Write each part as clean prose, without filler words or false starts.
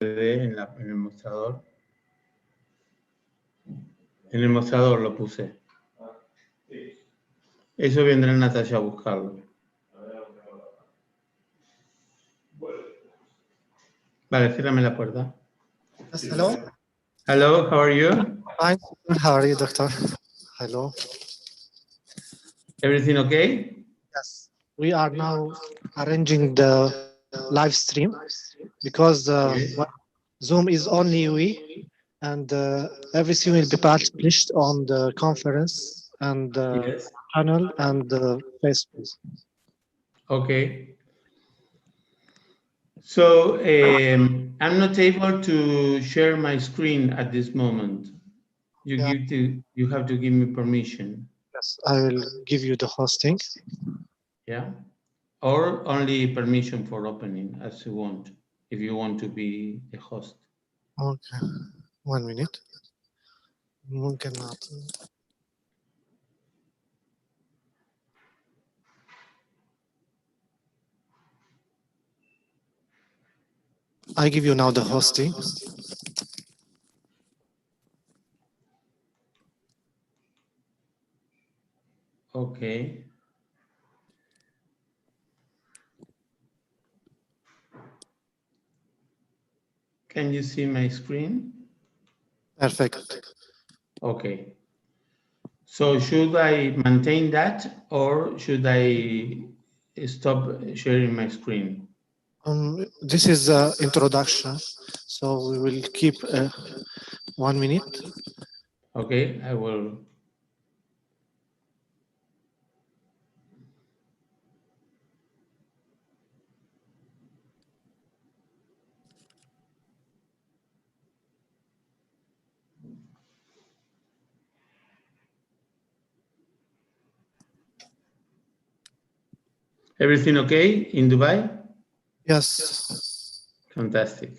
en el mostrador. En el mostrador lo puse. Eso vendrá Natalia a buscarlo. Vale, ciérrame la puerta. Yes, hello. Hello, how are you? Fine. How are you, doctor? Hello. Everything okay? Yes. We are now arranging the live stream because Yes. Zoom is only we, and everything will be published on the conference and the Yes. channel and the Facebook. Okay. So I'm not able to share my screen at this moment. You have to give me permission. Yes, I will give you the hosting. Yeah. Or only permission for opening as you want, if you want to be the host. Okay. 1 minute. ممكن نعطي. I give you now the hosting. Okay. Can you see my screen? Perfect. Okay. So should I maintain that or should I stop sharing my screen? This is the introduction, so we will keep 1 minute. Okay, I will. Everything okay in Dubai? Yes. Fantastic.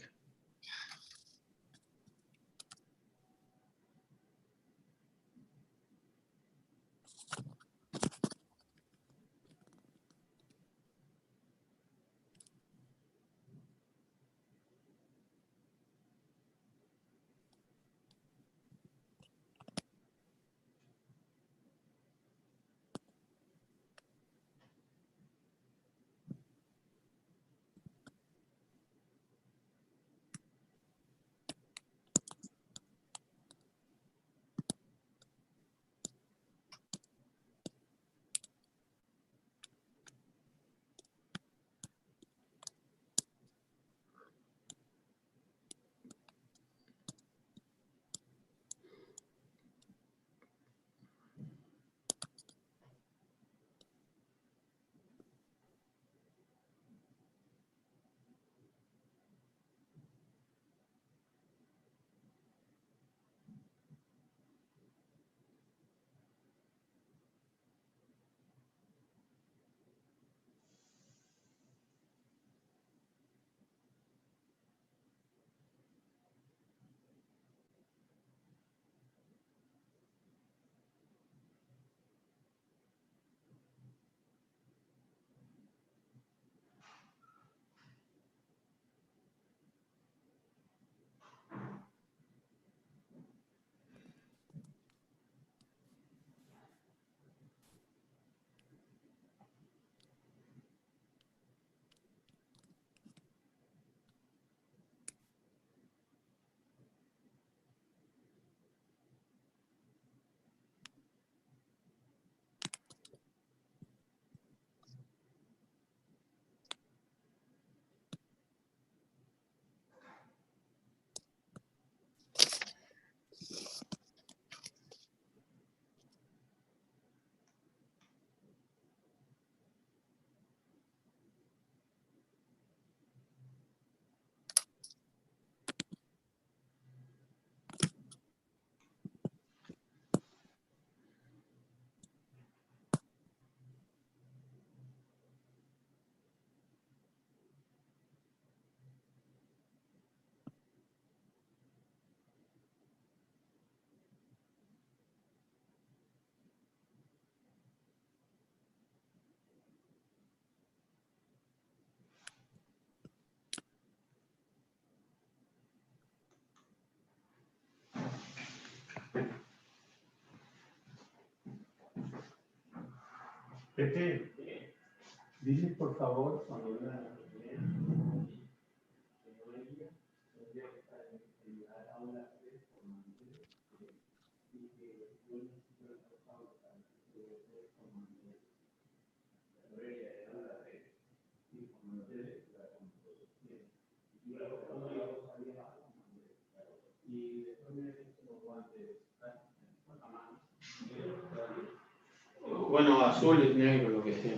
Pepe, dices por favor cuando vean la bueno, azul es negro, lo que sea.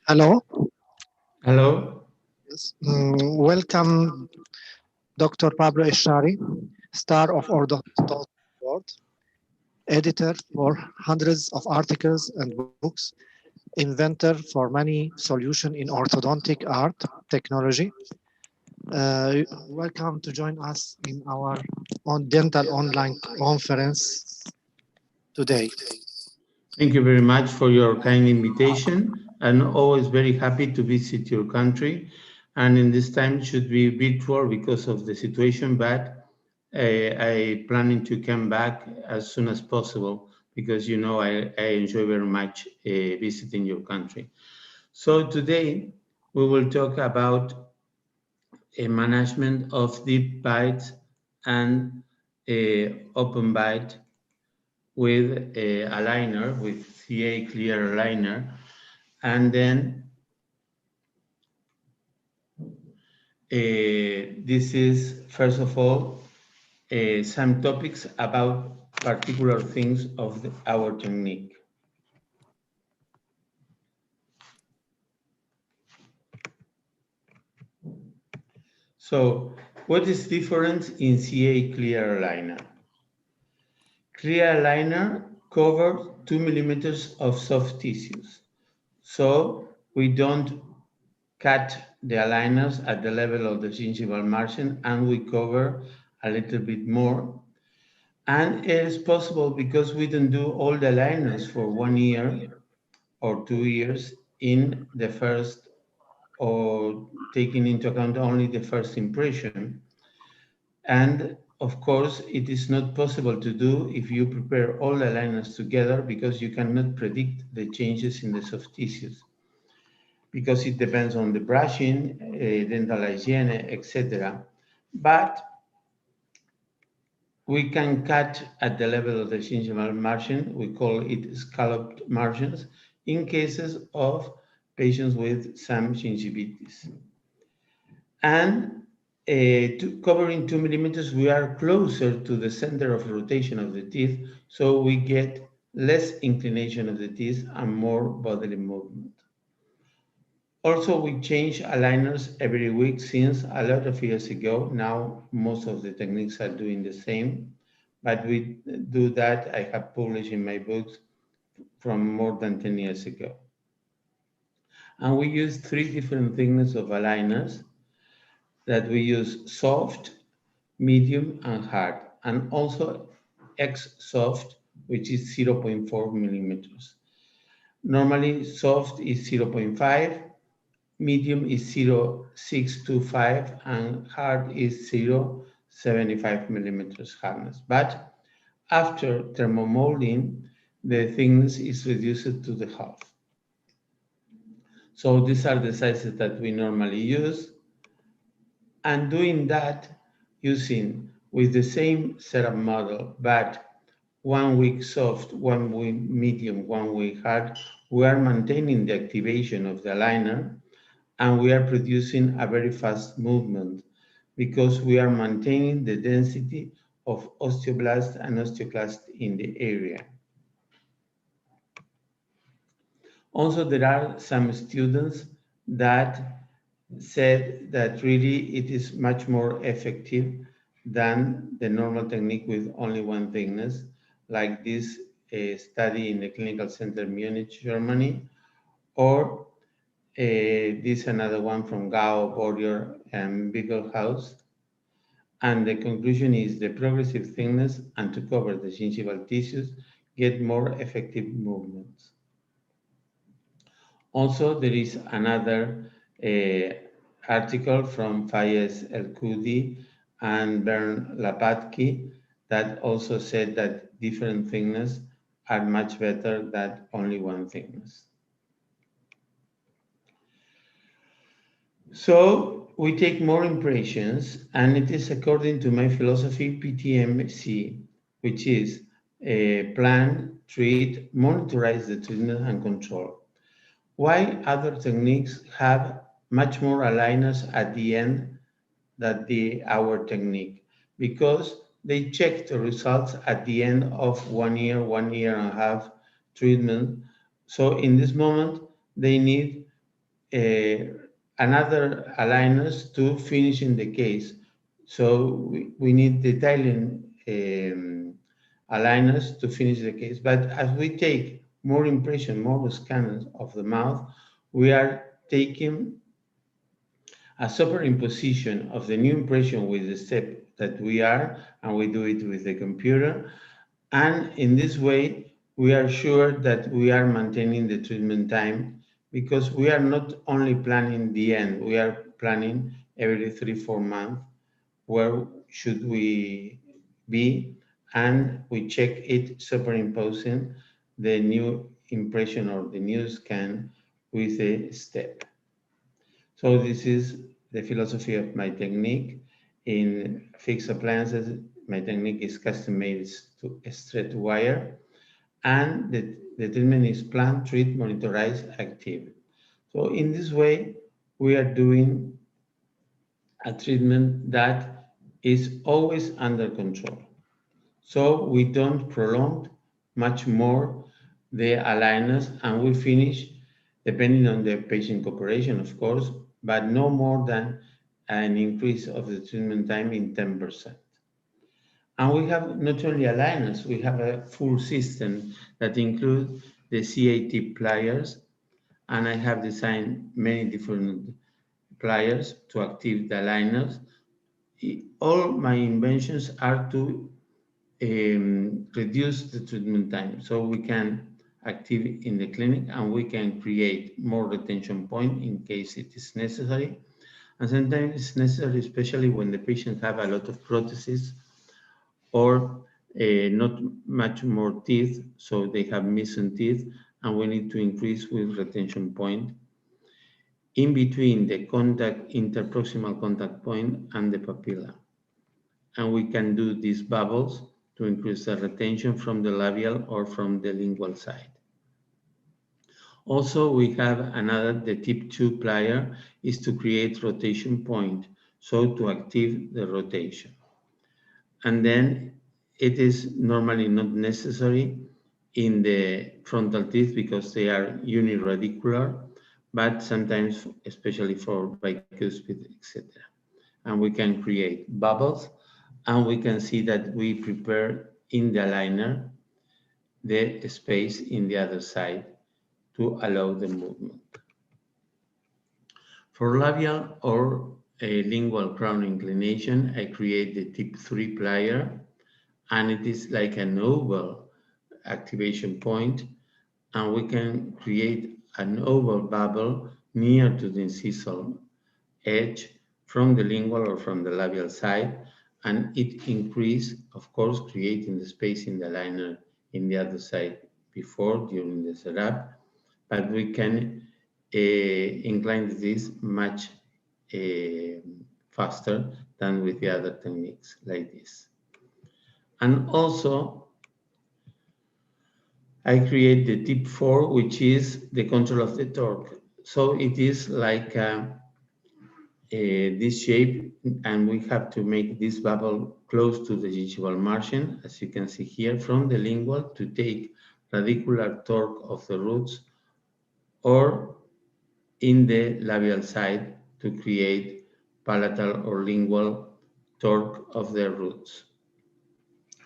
Hello. Hello. Yes. Welcome, Dr. Pablo Esharri, star of Orthodontic World, editor for hundreds of articles and books, inventor for many solutions in orthodontic art technology. Welcome to join us in our dental online conference today. Thank you very much for your kind invitation. I'm always very happy to visit your country. And in this time it should be virtual because of the situation, but I planning to come back as soon as possible because you know I enjoy very much visiting your country. So today we will talk about a management of deep bites and open bite with a liner, with CA clear liner. And then this is, first of all, some topics about particular things of our technique. So, what is different in CA clear liner? Clear liner covers 2 millimeters of soft tissues. So we don't cut the aligners at the level of the gingival margin and we cover a little bit more. And it is possible because we don't do all the aligners for 1 year or 2 years in the first, or taking into account only the first impression. And of course, it is not possible to do if you prepare all the aligners together because you cannot predict the changes in the soft tissues because it depends on the brushing, dental hygiene, etc. But we can cut at the level of the gingival margin. We call it scalloped margins in cases of patients with some gingivitis. And covering 2 millimeters, we are closer to the center of rotation of the teeth, so we get less inclination of the teeth and more bodily movement. Also, we change aligners every week since a lot of years ago. Now, most of the techniques are doing the same, but we do that. I have published in my books from more than 10 years ago. And we use 3 different thickness of aligners that we use: soft, medium, and hard, and also X soft, which is 0.4 millimeters. Normally, soft is 0.5, medium is 0.625, and hard is 0.75 millimeters hardness. But after thermomolding, the thickness is reduced to the half. So these are the sizes that we normally use. And doing that using with the same setup model, but 1 week soft, 1 week medium, 1 week hard, we are maintaining the activation of the aligner and we are producing a very fast movement because we are maintaining the density of osteoblast and osteoclast in the area. Also, there are some students that said that really it is much more effective than the normal technique with only one thickness, like this study in the Clinical Center Munich, Germany, or this another one from Gao, Bordier, and Bickelhaus. And the conclusion is the progressive thickness and to cover the gingival tissues get more effective movements. Also, there is another article from Fayez El-Kudi and Bern Lapatki that also said that different thickness are much better than only one thickness. So we take more impressions, and it is according to my philosophy PTMC, which is plan, treat, monitorize the treatment, and control. Why other techniques have much more aligners at the end than our technique? Because they check the results at the end of 1 year, 1.5 years treatment. So in this moment, they need another aligners to finish in the case. So we need detailing aligners to finish the case. But as we take more impression, more scans of the mouth, we are taking a superimposition of the new impression with the step that we are, and we do it with the computer. And in this way, we are sure that we are maintaining the treatment time because we are not only planning the end, we are planning every 3-4 months where should we be, and we check it superimposing the new impression or the new scan with a step. So this is the philosophy of my technique. In fixed appliances, my technique is custom made to straight wire, and the treatment is plan, treat, monitorize, active. So in this way, we are doing a treatment that is always under control. So we don't prolong much more the aligners, and we finish, depending on the patient cooperation, of course, but no more than an increase of the treatment time in 10%. And we have not only aligners, we have a full system that includes the CAT pliers, and I have designed many different pliers to active the aligners. All my inventions are to reduce the treatment time, so we can active in the clinic and we can create more retention point in case it is necessary. And sometimes it's necessary, especially when the patient have a lot of prostheses or not much more teeth, so they have missing teeth, and we need to increase with retention point in between the contact, interproximal contact point and the papilla. And we can do these bubbles to increase the retention from the labial or from the lingual side. Also, we have another, the tip 2 plier is to create rotation point, so to active the rotation. And then it is normally not necessary in the frontal teeth because they are uniradicular, but sometimes, especially for bicuspid, etc. And we can create bubbles, and we can see that we prepare in the aligner the space in the other side to allow the movement. For labial or a lingual crown inclination, I create the tip 3 plier, and it is like an oval activation point, and we can create an oval bubble near to the incisal edge from the lingual or from the labial side, and it increase, of course, creating the space in the aligner in the other side before, during the setup, but we can incline this much faster than with the other techniques like this. And also, I create the tip 4, which is the control of the torque. So it is like this shape, and we have to make this bubble close to the gingival margin, as you can see here, from the lingual to take radicular torque of the roots, or in the labial side to create palatal or lingual torque of the roots.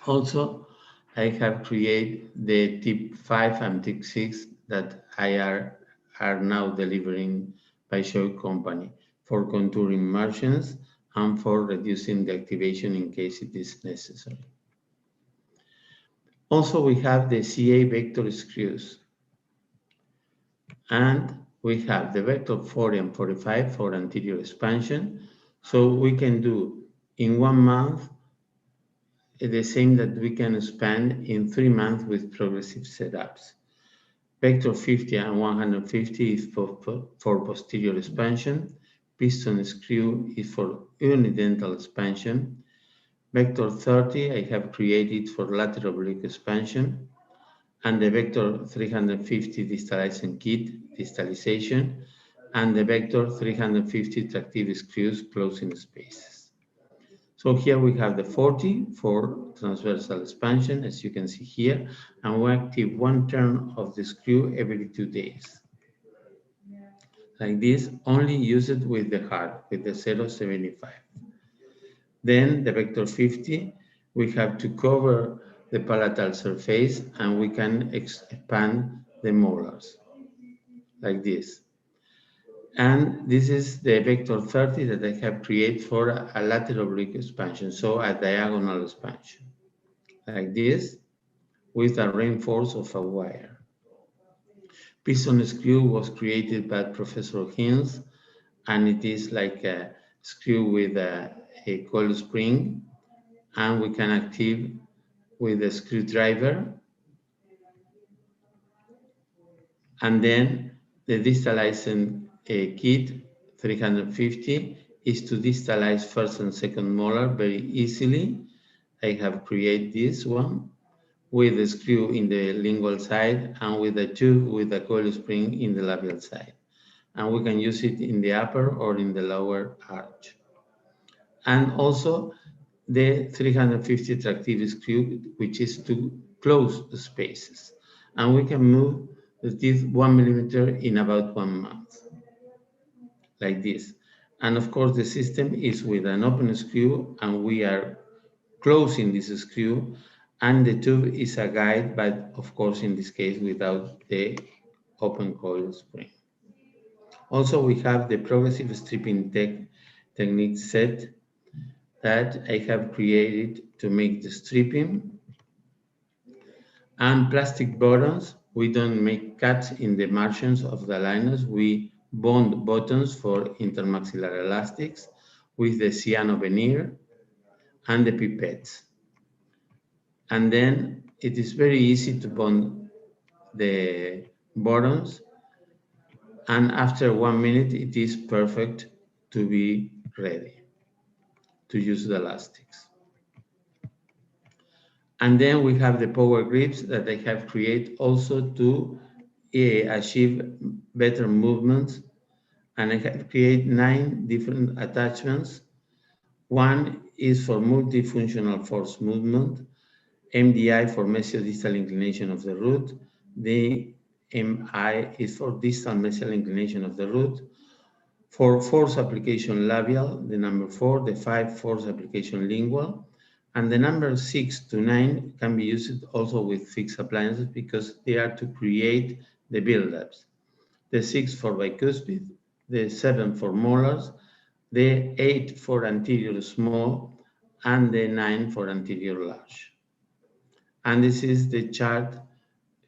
Also, I have created the tip 5 and tip 6 that I are now delivering by Show Company for contouring margins and for reducing the activation in case it is necessary. Also, we have the CA vector screws, and we have the vector 40 and 45 for anterior expansion. So we can do in 1 month the same that we can expand in 3 months with progressive setups. Vector 50 and 150 is for posterior expansion. Piston screw is for unidental expansion. Vector 30 I have created for lateral oblique expansion. And the vector 350 distalizing kit, distalization, and the vector 350 tractive screws closing spaces. So here we have the 40 for transversal expansion, as you can see here, and we active 1 turn of the screw every 2 days. Like this, only use it with the heart, with the 0.75. Then the vector 50, we have to cover the palatal surface, and we can expand the molars, like this. And this is the vector 30 that I have created for a lateral oblique expansion, so a diagonal expansion, like this, with a reinforce of a wire. Piston screw was created by Professor Hinz, and it is like a screw with a coil spring, and we can active with a screwdriver. And then the distalizing kit 350 is to distalize first and second molar very easily. I have created this one with a screw in the lingual side and with a tube with a coil spring in the labial side. And we can use it in the upper or in the lower arch. And also the 350 tractive screw, which is to close the spaces. And we can move the teeth 1 millimeter in about 1 month, like this. And of course, the system is with an open screw, and we are closing this screw, and the tube is a guide, but of course, in this case, without the open coil spring. Also, we have the progressive stripping technique set that I have created to make the stripping. And plastic buttons, we don't make cuts in the margins of the aligners. We bond buttons for intermaxillary elastics with the cyano veneer and the pipettes. And then it is very easy to bond the buttons. And after 1 minute, it is perfect to be ready to use the elastics. And then we have the power grips that I have created also to achieve better movements. And I have created 9 different attachments. One is for multifunctional force movement, MDI for mesial-distal inclination of the root, the MI is for distal mesial inclination of the root. For force application labial, the number 4, the 5 force application lingual, and the number 6 to 9 can be used also with fixed appliances because they are to create the buildups. The 6 for bicuspid, the 7 for molars, the 8 for anterior small, and the 9 for anterior large. And this is the chart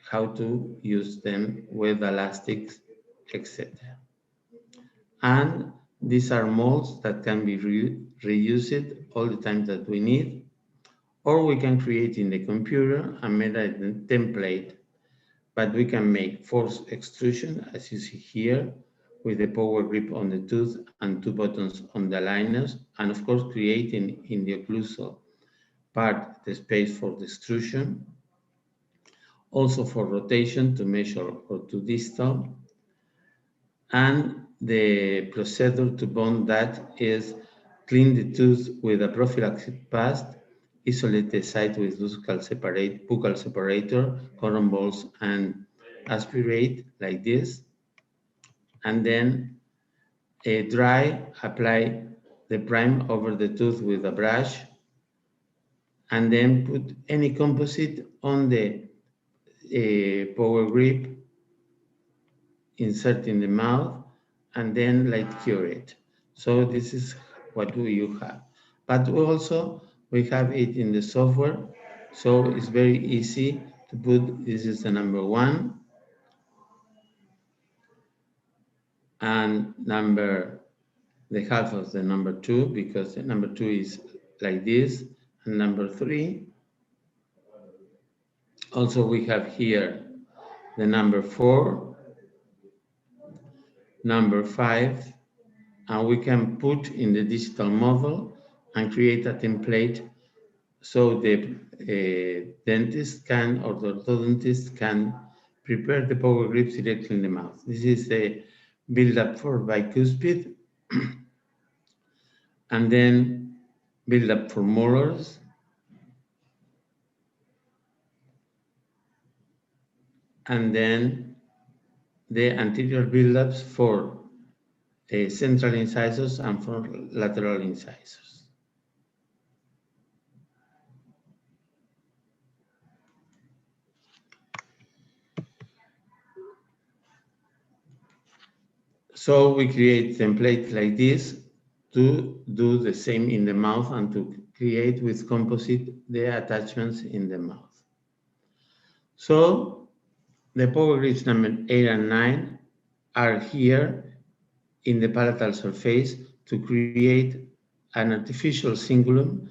how to use them with elastics, etc. And these are molds that can be reused all the time that we need, or we can create in the computer and make a template, but we can make force extrusion, as you see here, with the power grip on the tooth and 2 buttons on the aligners, and of course creating in the occlusal part the space for the extrusion, also for rotation to measure or to distal, and the procedure to bond that is clean the tooth with a prophylactic paste, isolate the site with buccal separator, cotton balls, and aspirate like this, and then dry, apply the prime over the tooth with a brush, and then put any composite on the power grip, insert in the mouth, and then like cure it. So this is what you have. But also we have it in the software, so it's very easy to put. This is the number 1, and the half of the number 2, because the number 2 is like this, and number 3. Also we have here the number 4, number 5, and we can put in the digital model and create a template so the dentist can, or the orthodontist can prepare the power grips directly in the mouth. This is the build-up for bicuspid, and then build-up for molars, and then the anterior build-ups for central incisors and for lateral incisors. So we create templates like this to do the same in the mouth and to create with composite the attachments in the mouth. So the power grips number 8 and 9 are here in the palatal surface to create an artificial cingulum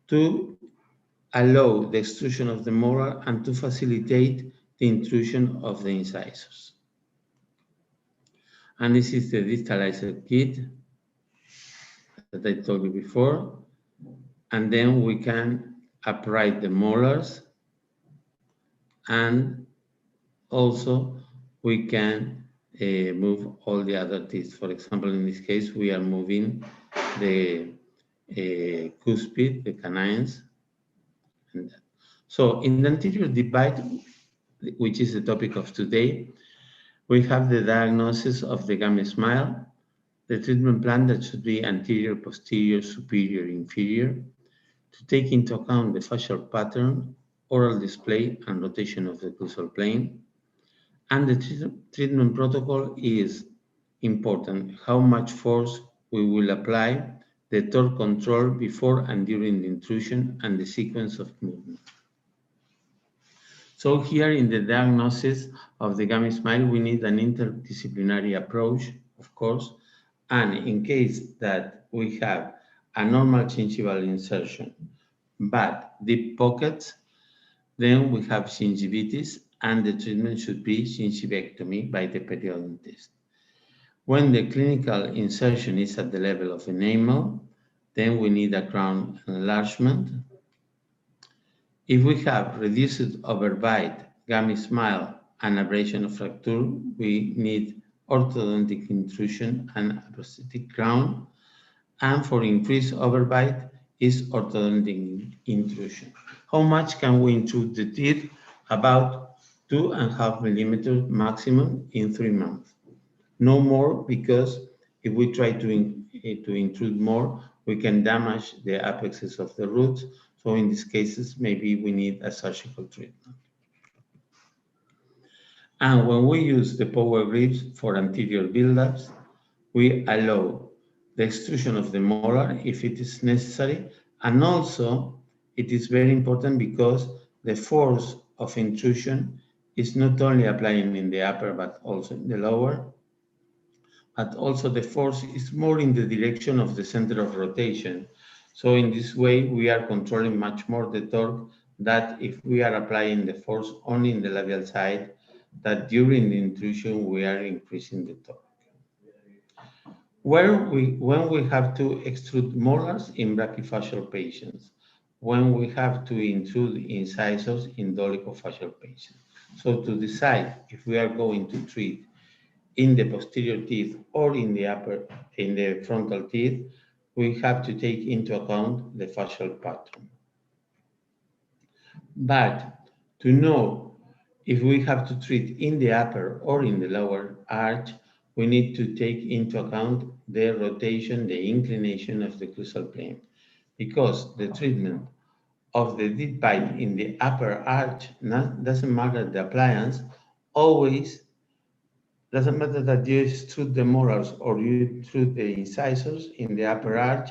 to allow the extrusion of the molar and to facilitate the intrusion of the incisors. And this is the distalizer kit that I told you before. And then we can upright the molars, and also we can move all the other teeth. For example, in this case, we are moving the cuspid, the canines. So in the anterior deep bite, which is the topic of today, we have the diagnosis of the gummy smile, the treatment plan that should be anterior, posterior, superior, inferior, to take into account the facial pattern, oral display, and rotation of the occlusal plane. And the treatment protocol is important, how much force we will apply, the torque control before and during the intrusion, and the sequence of movement. So here in the diagnosis of the gummy smile, we need an interdisciplinary approach, of course, and in case that we have a normal gingival insertion, but deep pockets, then we have gingivitis, and the treatment should be gingivectomy by the periodontist. When the clinical insertion is at the level of enamel, then we need a crown enlargement. If we have reduced overbite, gummy smile, and abrasion of fracture, we need orthodontic intrusion and a prosthetic crown. And for increased overbite is orthodontic intrusion. How much can we intrude the teeth? About 2.5 millimeters maximum in 3 months. No more, because if we try to intrude more, we can damage the apexes of the roots. So in these cases, maybe we need a surgical treatment. And when we use the power grips for anterior build-ups, we allow the extrusion of the molar if it is necessary. And also, it is very important because the force of intrusion is not only applying in the upper, but also in the lower. But also the force is more in the direction of the center of rotation. So in this way, we are controlling much more the torque that if we are applying the force only in the labial side, that during the intrusion, we are increasing the torque. When we have to extrude molars in brachyfacial patients, when we have to intrude incisors in dolichofacial patients. So to decide if we are going to treat in the posterior teeth or in the frontal teeth, we have to take into account the facial pattern. But to know if we have to treat in the upper or in the lower arch, we need to take into account the rotation, the inclination of the occlusal plane, because the treatment of the deep bite in the upper arch doesn't matter the appliance, always doesn't matter that you extrude the molars or you extrude the incisors in the upper arch,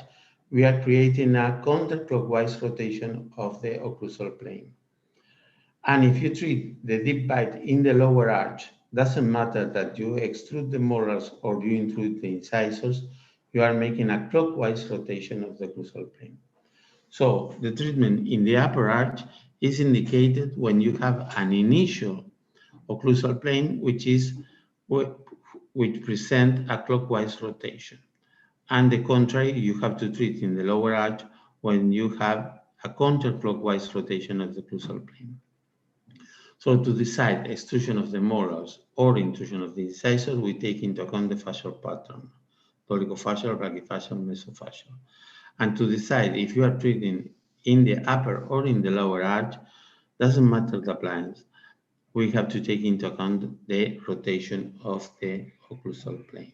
we are creating a counterclockwise rotation of the occlusal plane. And if you treat the deep bite in the lower arch, doesn't matter that you extrude the molars or you intrude the incisors, you are making a clockwise rotation of the occlusal plane. So the treatment in the upper arch is indicated when you have an initial occlusal plane, which present a clockwise rotation. And the contrary, you have to treat in the lower arch when you have a counterclockwise rotation of the occlusal plane. So to decide extrusion of the molars or intrusion of the incisors, we take into account the facial pattern, dolichofacial, brachyfacial, mesofacial. And to decide if you are treating in the upper or in the lower arch, doesn't matter the appliance. We have to take into account the rotation of the occlusal plane.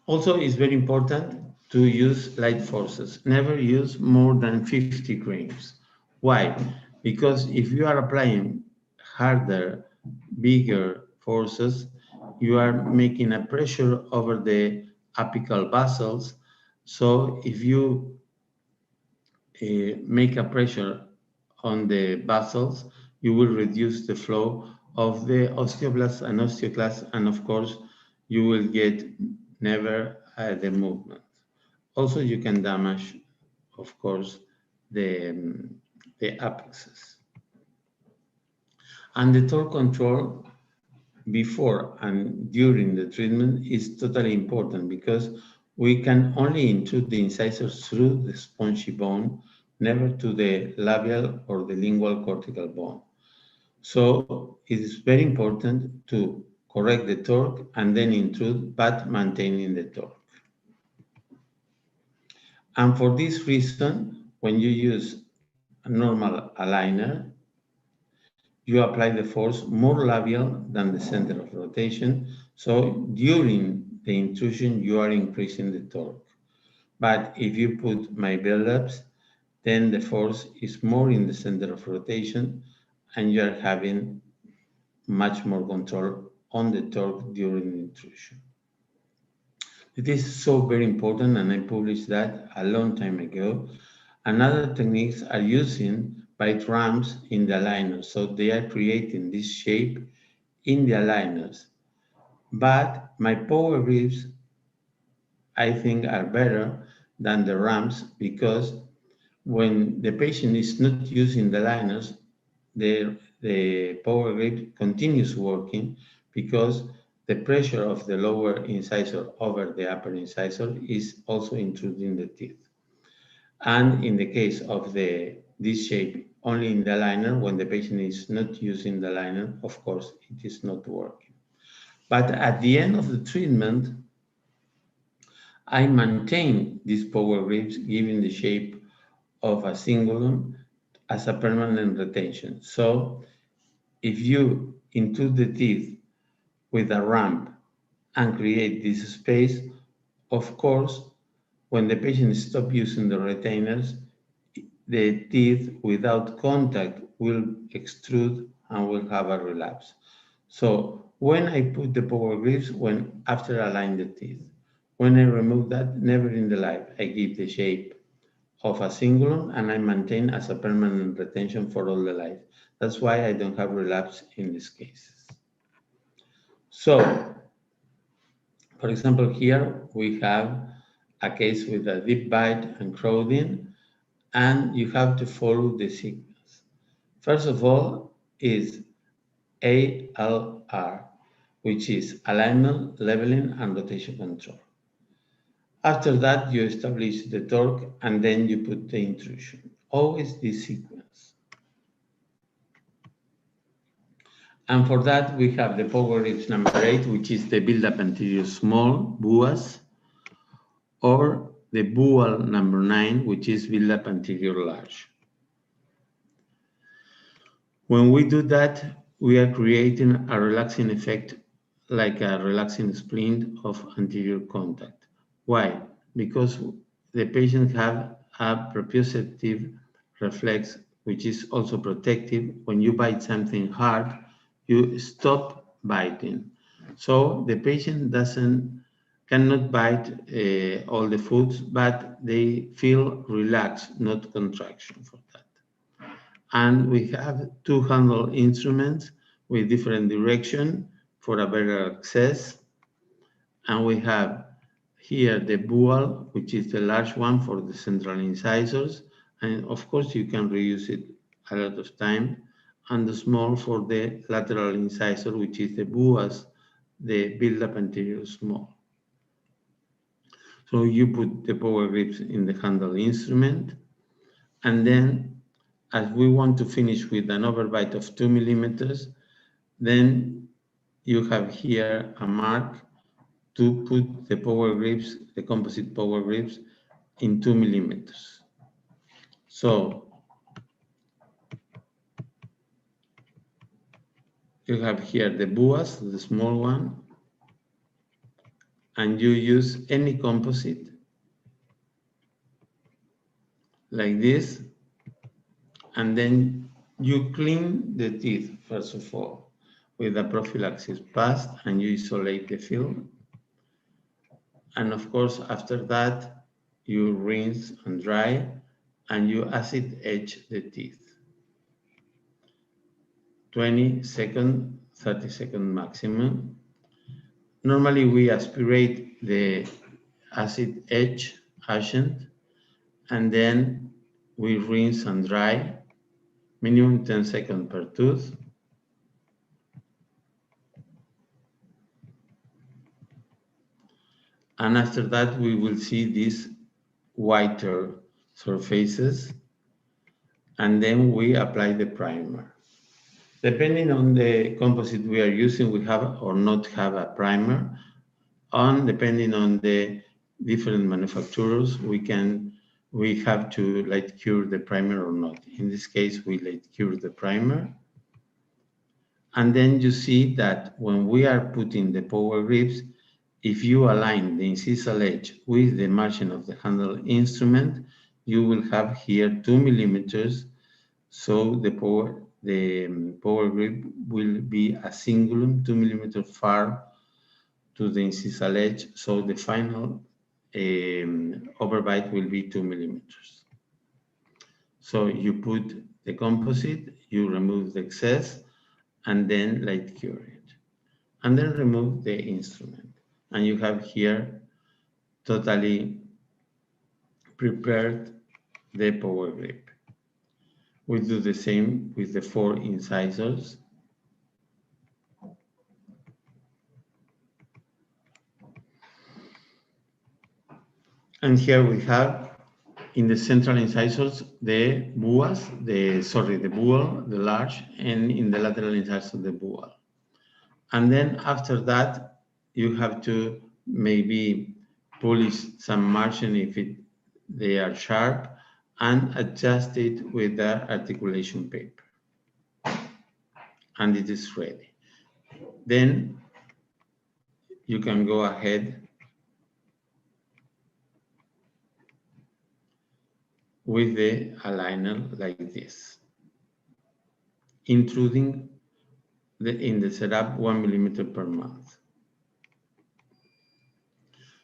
Also, it's very important to use light forces. Never use more than 50 grams. Why? Because if you are applying harder, bigger forces, you are making a pressure over the apical basals. So if you make a pressure on the vessels, you will reduce the flow of the osteoblasts and osteoclasts, and of course, you will get never the movement. Also, you can damage, of course, the apexes. And the torque control before and during the treatment is totally important because we can only intrude the incisors through the spongy bone, never to the labial or the lingual cortical bone. So it is very important to correct the torque and then intrude, but maintaining the torque. And for this reason, when you use a normal aligner, you apply the force more labial than the center of rotation. So during the intrusion, you are increasing the torque. But if you put my build-ups, then the force is more in the center of rotation and you are having much more control on the torque during the intrusion. It is so very important, and I published that a long time ago. Another techniques are using bite ramps in the aligners, so they are creating this shape in the aligners. But my power grips, I think, are better than the ramps because when the patient is not using the aligners, the power grip continues working because the pressure of the lower incisor over the upper incisor is also intruding the teeth. And in the case of this shape, only in the aligner, when the patient is not using the aligner, of course, it is not working. But at the end of the treatment, I maintain these power grips, giving the shape of a cingulum as a permanent retention. So if you intrude the teeth with a ramp and create this space, of course, when the patient stops using the retainers, the teeth without contact will extrude and will have a relapse. So when I put the power grips, when after align the teeth, when I remove that, never in the life, I give the shape of a cingulum and I maintain as a permanent retention for all the life. That's why I don't have relapse in these cases. So, for example, here we have a case with a deep bite and crowding, and you have to follow the sequence. First of all is ALR, which is alignment, leveling, and rotation control. After that, you establish the torque, and then you put the intrusion. Always this sequence. And for that, we have the power grips number 8, which is the build-up anterior small, BUAS, or the BUAL number 9, which is build-up anterior large. When we do that, we are creating a relaxing effect, like a relaxing splint of anterior contact. Why? Because the patient have a proprioceptive reflex, which is also protective. When you bite something hard, you stop biting. So the patient cannot bite all the foods, but they feel relaxed, not contraction for that. And we have two handle instruments with different direction for a better access. And we have here the bual, which is the large one for the central incisors. And of course, you can reuse it a lot of time. And the small for the lateral incisor, which is the buas, the build-up anterior small. So you put the power grips in the handle instrument. And then, as we want to finish with an overbite of 2 millimeters, then you have here a mark to put the power grips, the composite power grips, in 2 millimeters. So you have here the buas, the small one, and you use any composite like this, and then you clean the teeth first of all with a prophylaxis paste, and you isolate the film. And of course, after that, you rinse and dry, and you acid etch the teeth. 20 second, 30 second maximum. Normally we aspirate the acid edge agent and then we rinse and dry, minimum 10 seconds per tooth. And after that, we will see these whiter surfaces, and then we apply the primer. Depending on the composite we are using, we have or not have a primer. And depending on the different manufacturers, we have to light cure the primer or not. In this case, we light cure the primer. And then you see that when we are putting the power grips, if you align the incisal edge with the margin of the handle instrument, you will have here 2 millimeters. So the power grip will be a cingulum 2 millimeters far to the incisal edge. So the final overbite will be 2 millimeters. So you put the composite, you remove the excess, and then light cure it. And then remove the instrument. And you have here totally prepared the power grip. We do the same with the 4 incisors. And here we have in the central incisors the buas, the bual, the large, and in the lateral incisor the bual. And then after that, you have to maybe polish some margin if they are sharp and adjust it with the articulation paper. And it is ready. Then you can go ahead with the aligner like this, intruding in the setup 1 millimeter per month.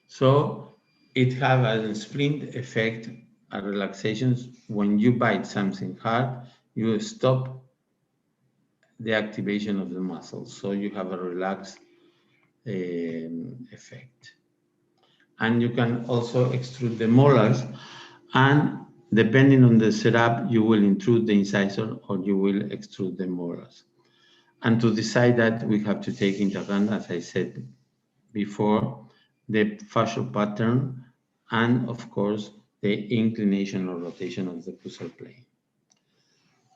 So it has a splint effect, a relaxation. When you bite something hard, you stop the activation of the muscles. So you have a relaxed effect. And you can also extrude the molars, and depending on the setup, you will intrude the incisor or you will extrude the molars. And to decide that, we have to take into account, as I said before, the facial pattern and, of course, the inclination or rotation of the puzzle plane.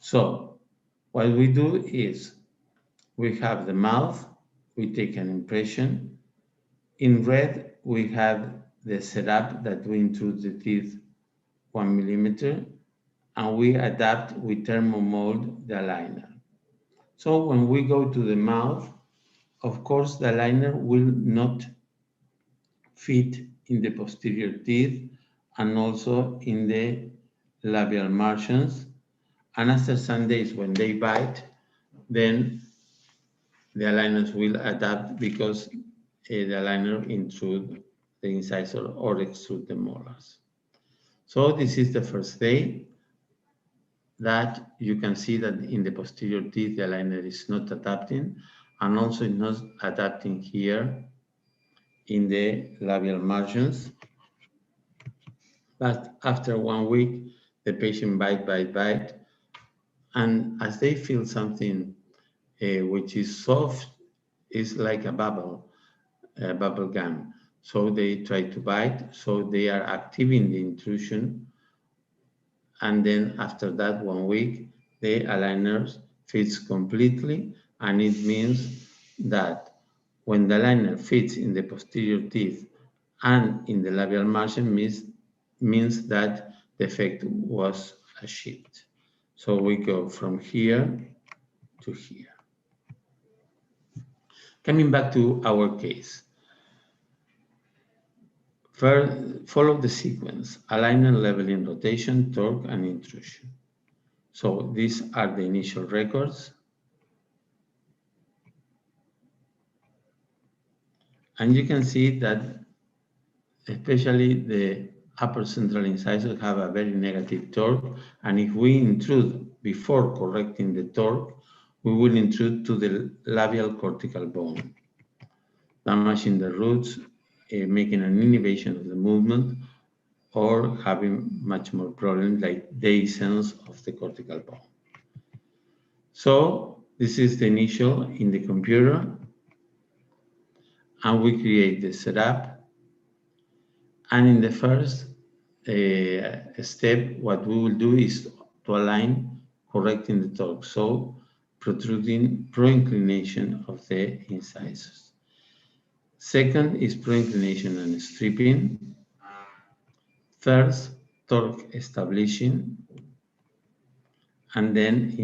So what we do is we have the mouth, we take an impression. In red, we have the setup that we intrude the teeth 1 millimeter, and we adapt, we thermomold the aligner. So when we go to the mouth, of course, the aligner will not fit in the posterior teeth and also in the labial margins. And after some days when they bite, then the aligners will adapt because the aligner intrude the incisor or extrude the molars. So this is the first day that you can see that in the posterior teeth, the aligner is not adapting, and also not adapting here in the labial margins. But after 1 week, the patient bite, and as they feel something which is soft, it's like a bubble gum. So they try to bite, so they are activating the intrusion. And then after that 1 week, the aligner fits completely, and it means that when the aligner fits in the posterior teeth and in the labial margin, means that the effect was achieved. So we go from here to here. Coming back to our case. First, follow the sequence: aligner, leveling, rotation, torque, and intrusion. So these are the initial records. And you can see that especially the upper central incisors have a very negative torque. And if we intrude before correcting the torque, we will intrude to the labial cortical bone, damaging the roots, making an inhibition of the movement, or having much more problems like dehiscence of the cortical bone. So this is the initial in the computer, and we create the setup. And in the first step, what we will do is to align, correcting the torque, so protruding pro-inclination of the incisors. Second is pro-inclination and stripping. Third, torque establishing, and then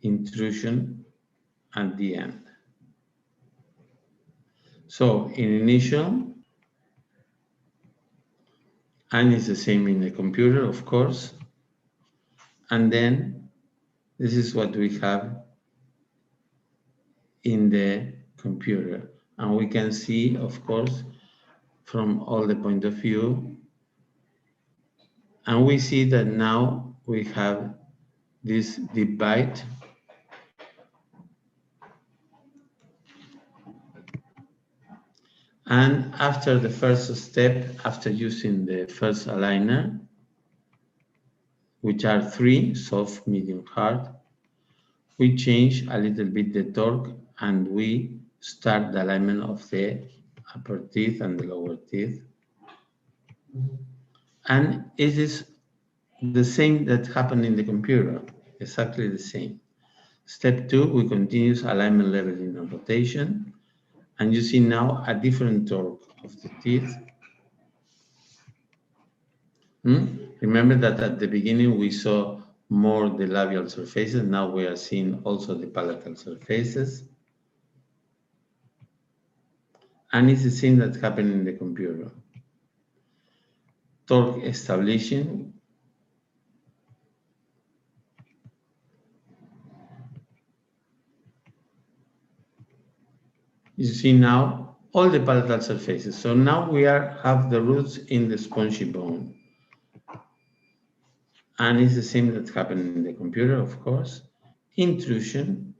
intrusion at the end. So in initial, and it's the same in the computer, of course. And then this is what we have in the computer. And we can see, of course, from all the point of view. And we see that now we have this deep bite. And after the first step, after using the first aligner, which are 3, soft, medium, hard, we change a little bit the torque and we start the alignment of the upper teeth and the lower teeth. And it is the same that happened in the computer, exactly the same. Step 2, we continue alignment leveling and rotation. And you see now a different torque of the teeth. Remember that at the beginning we saw more the labial surfaces. Now we are seeing also the palatal surfaces. And it's the same that happened in the computer. Torque establishing. You see now all the palatal surfaces. So now we have the roots in the spongy bone. And it's the same that happened in the computer, of course. Intrusion.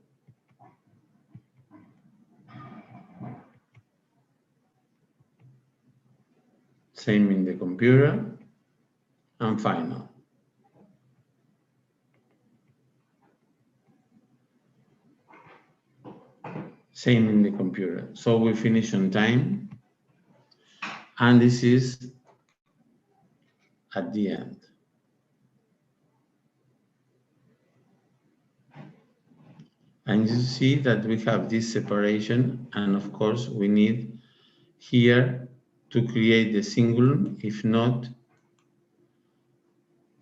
Same in the computer. And final. Same in the computer. So we finish on time. And this is at the end. And you see that we have this separation. And of course, we need here to create the cingulum. If not,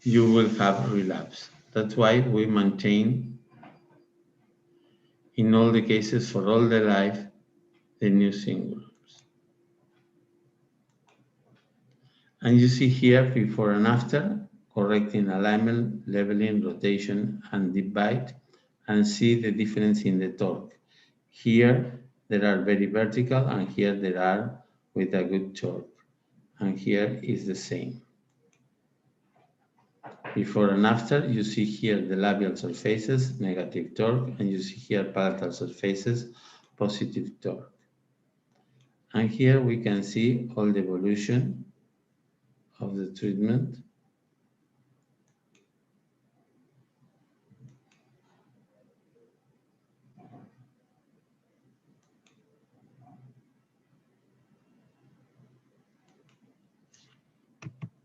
you will have relapse. That's why we maintain, in all the cases for all the life, the new cingulums. And you see here before and after, correcting alignment, leveling, rotation, and deep bite, and see the difference in the torque. Here, there are very vertical, and here there are with a good torque. And here is the same. Before and after, you see here the labial surfaces, negative torque, and you see here palatal surfaces, positive torque. And here we can see all the evolution of the treatment.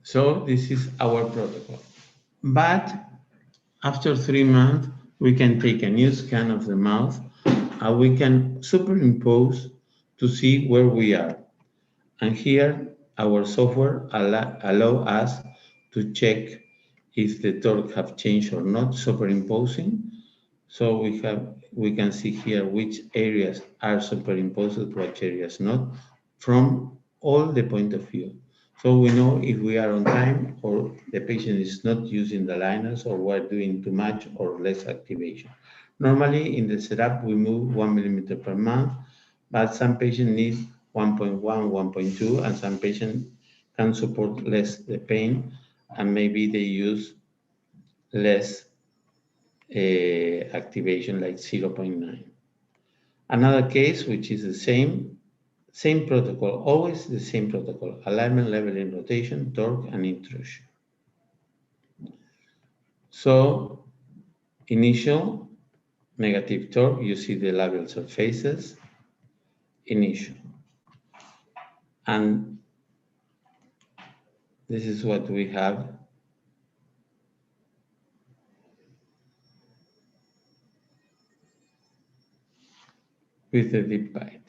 So this is our protocol. But after 3 months, we can take a new scan of the mouth and we can superimpose to see where we are. And here, our software allow us to check if the torque have changed or not, superimposing. So we can see here which areas are superimposed, which areas not, from all the point of view. So we know if we are on time or the patient is not using the liners or we're doing too much or less activation. Normally in the setup, we move 1 millimeter per month, but some patients need 1.1, 1.2, and some patients can support less the pain and maybe they use less activation like 0.9. Another case, which is the same protocol, always the same protocol, alignment, leveling, rotation, torque, and intrusion. So initial, negative torque, you see the labial surfaces, initial. And this is what we have with the deep bite.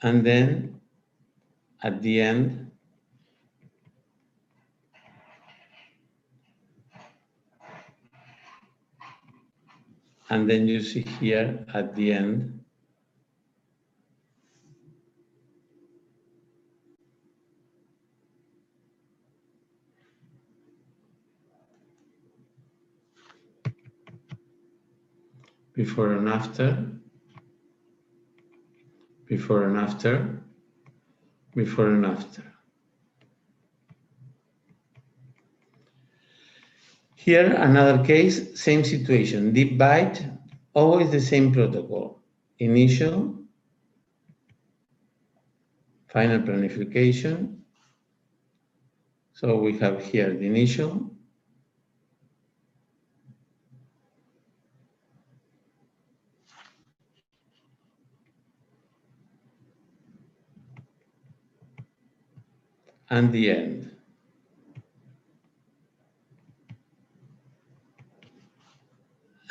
And then at the end, and then you see here at the end, before and after, before and after, before and after. Here, another case, same situation, deep bite, always the same protocol. Initial, final planification. So we have here the initial, and the end.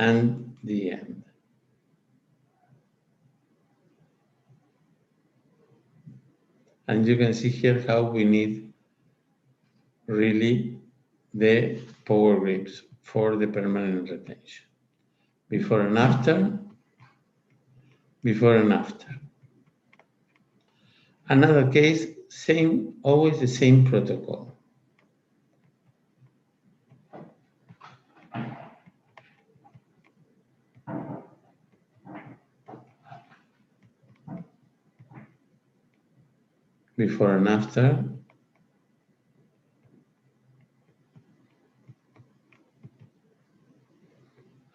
And the end. And you can see here how we need really the power grips for the permanent retention. Before and after, before and after. Another case, same, always the same protocol. Before and after.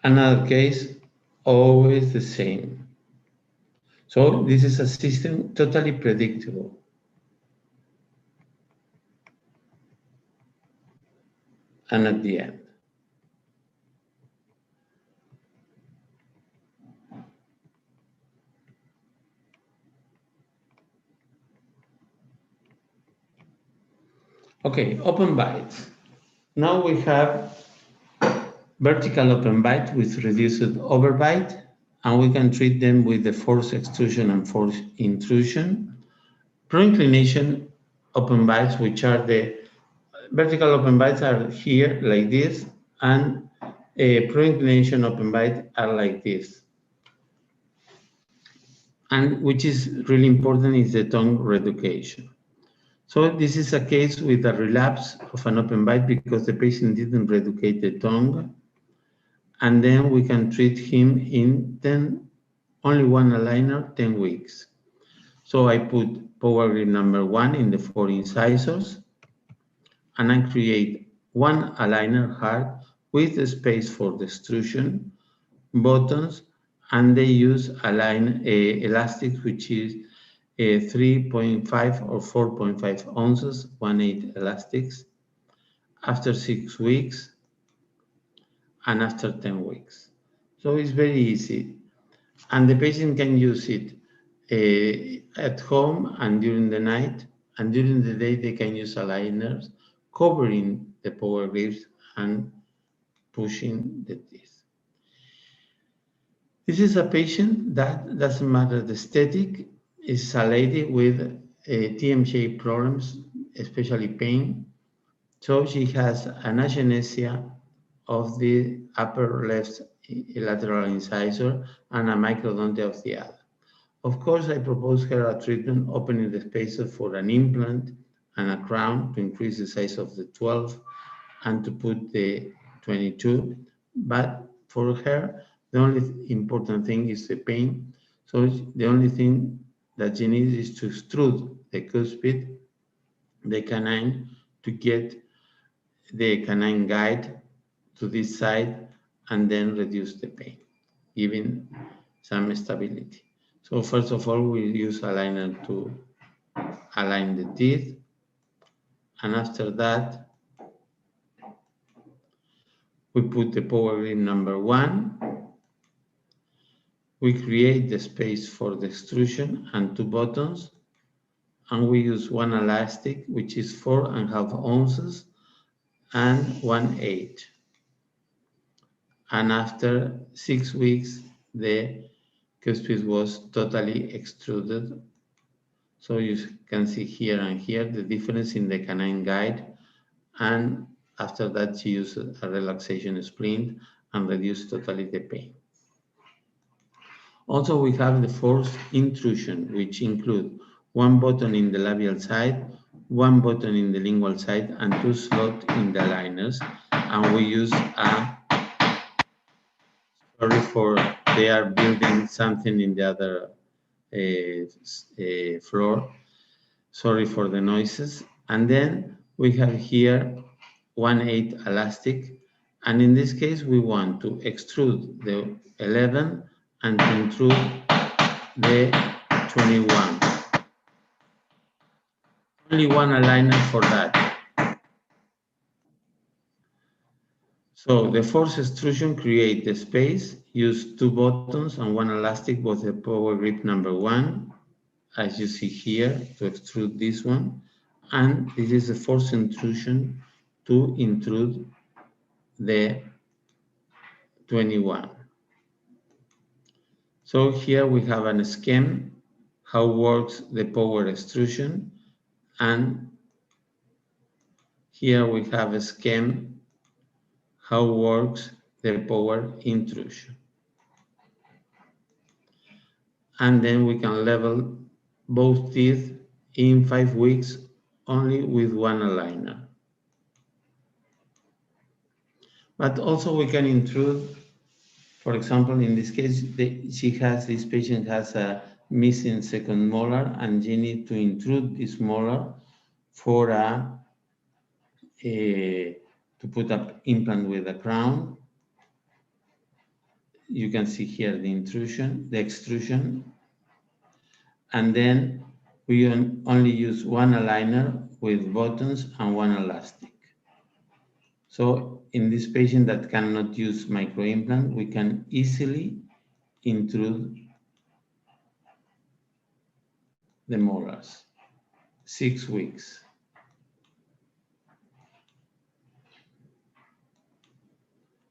Another case, always the same. So this is a system totally predictable. And at the end. Okay, open bites. Now we have vertical open bite with reduced overbite, and we can treat them with the forced extrusion and forced intrusion. Pro-inclination open bites, which are the vertical open bites are here like this, and pro-inclination open bite are like this. And which is really important is the tongue reeducation. So this is a case with a relapse of an open bite because the patient didn't reeducate the tongue. And then we can treat him in only one aligner, 10 weeks. So I put power grip number 1 in the 4 incisors, and I create one aligner hard with the space for the extrusion, buttons, and they use elastics, which is 3.5 or 4.5 ounces, 1/8 elastics, after 6 weeks and after 10 weeks. So it's very easy. And the patient can use it at home and during the night, and during the day they can use aligners covering the power grips and pushing the teeth. This is a patient that doesn't matter the aesthetic, is a lady with TMJ problems, especially pain. So she has an agenesia of the upper left lateral incisor and a microdontia of the other. Of course, I propose her a treatment opening the spaces for an implant and a crown to increase the size of the 12 and to put the 22. But for her, the only important thing is the pain. So the only thing that she needs is to extrude the cuspid, the canine, to get the canine guide to this side and then reduce the pain, giving some stability. So first of all, we use aligner to align the teeth. And after that, we put the power grip number 1. We create the space for the extrusion and 2 buttons. And we use 1 elastic, which is 4.5 ounces and 1/8. And after 6 weeks, the cuspid was totally extruded. So you can see here and here the difference in the canine guide. And after that, she used a relaxation splint and reduced totally the pain. Also, we have the forced intrusion, which include 1 button in the labial side, 1 button in the lingual side, and 2 slots in the aligners. And we use a, sorry for, they are building something in the other floor. Sorry for the noises. And then we have here 1/8 elastic. And in this case, we want to extrude the 11 and to intrude the 21. Only 1 aligner for that. So the force extrusion create the space, use 2 buttons and 1 elastic with the power grip number 1, as you see here, to extrude this one. And this is the force intrusion to intrude the 21. So here we have a scheme, how works the power extrusion, and here we have a scheme, how works the power intrusion. And then we can level both teeth in 5 weeks only with 1 aligner. But also we can intrude, for example, in this case, this patient has a missing second molar and you need to intrude this molar for to put up implant with a crown. You can see here the intrusion, the extrusion. And then we only use 1 aligner with buttons and 1 elastic. So in this patient that cannot use microimplant, we can easily intrude the molars. 6 weeks.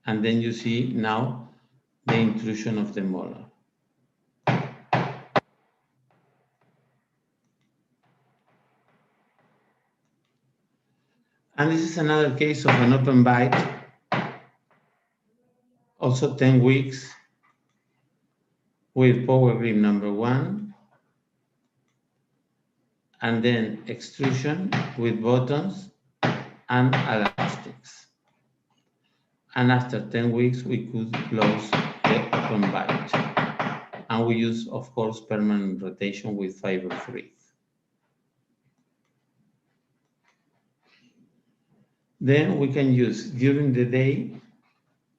And then you see now the intrusion of the molar. And this is another case of an open bite, also 10 weeks with power grip number 1, and then extrusion with buttons and elastics. And after 10 weeks, we could close the open bite. And we use, of course, permanent rotation with fiber free. Then we can use during the day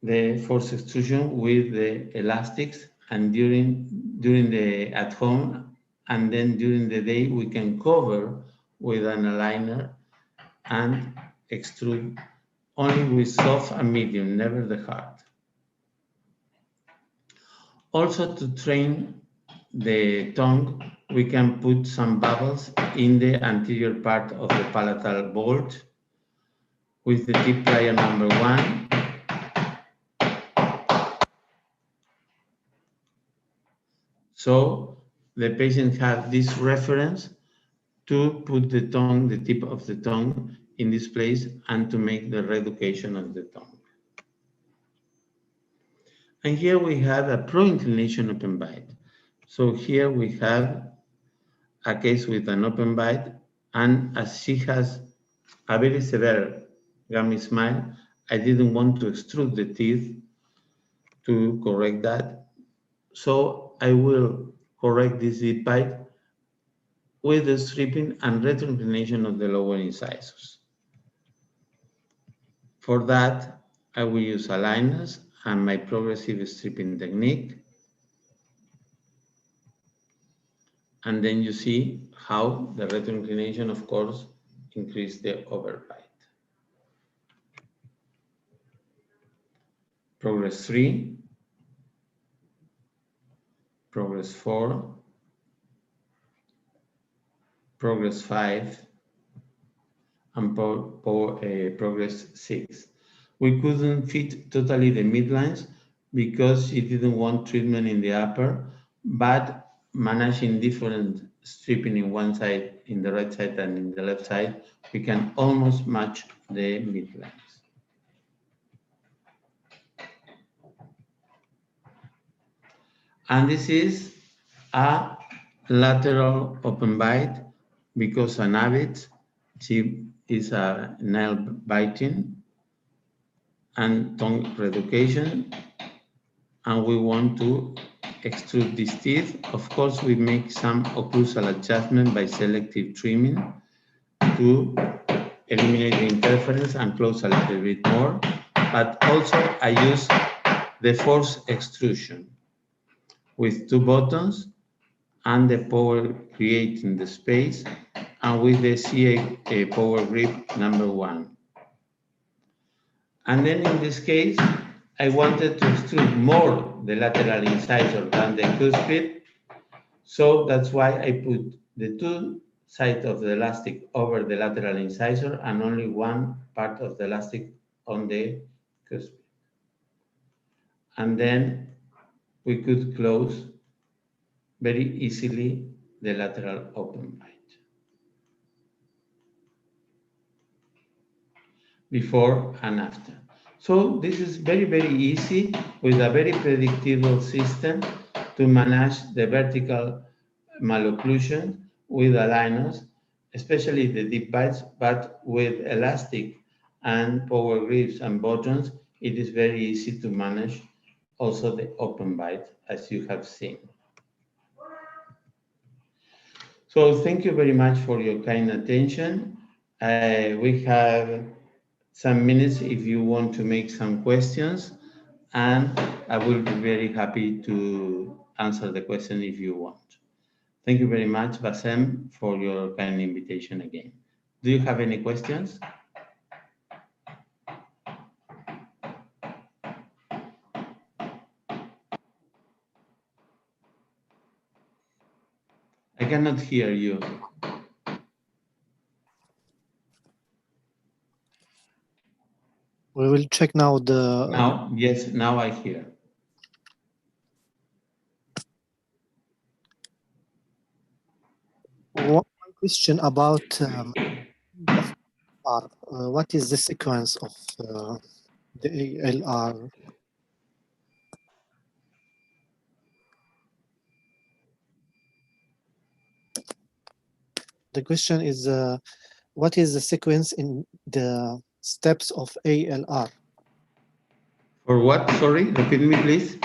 the force extrusion with the elastics, and during the at home, and then during the day we can cover with an aligner and extrude only with soft and medium, never the hard. Also, to train the tongue, we can put some bubbles in the anterior part of the palatal vault with the tip plier number 1. So the patient has this reference to put the tongue, the tip of the tongue in this place and to make the reeducation of the tongue. And here we have a pro-inclination open bite. So here we have a case with an open bite, and as she has a very severe gummy smile, I didn't want to extrude the teeth to correct that. So I will correct this deep bite with the stripping and retroinclination of the lower incisors. For that, I will use aligners and my progressive stripping technique. And then you see how the retroinclination, of course, increase the overbite. Progress 3, progress 4, progress 5, and progress 6. We couldn't fit totally the midlines because she didn't want treatment in the upper, but managing different stripping in one side, in the right side and in the left side, we can almost match the midlines. And this is a lateral open bite because an habit, she is a nail biting and tongue reeducation, and we want to extrude these teeth. Of course, we make some occlusal adjustment by selective trimming to eliminate the interference and close a little bit more, but also I use the force extrusion with 2 buttons and the power creating the space, and with the CA power grip number 1. And then in this case, I wanted to extrude more the lateral incisor than the cuspid, so that's why I put the 2 sides of the elastic over the lateral incisor and only 1 part of the elastic on the cuspid. And then we could close very easily the lateral open bite. Before and after. So this is very, very easy with a very predictable system to manage the vertical malocclusion with aligners, especially the deep bites, but with elastic and power grips and buttons, it is very easy to manage also the open bite, as you have seen. So thank you very much for your kind attention. We have some minutes if you want to make some questions, and I will be very happy to answer the question if you want. Thank you very much, Bassem, for your kind invitation again. Do you have any questions? I cannot hear you. We will check now the... Now, yes, now I hear. One question about what is the sequence of the ALR? The question is, what is the sequence in the steps of ALR? For what? Sorry, repeat me, please.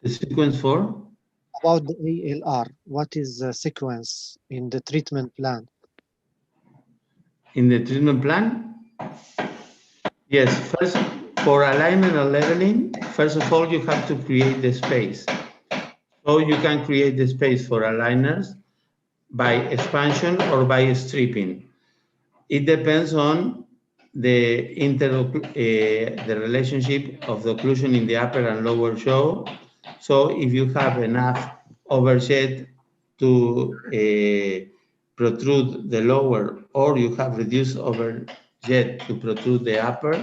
The sequence for? About the ALR, what is the sequence in the treatment plan? In the treatment plan? Yes, first, for alignment and leveling, first of all, you have to create the space. So you can create the space for aligners by expansion or by stripping. It depends on the relationship of the occlusion in the upper and lower jaw. So if you have enough overjet to protrude the lower, or you have reduced overjet to protrude the upper,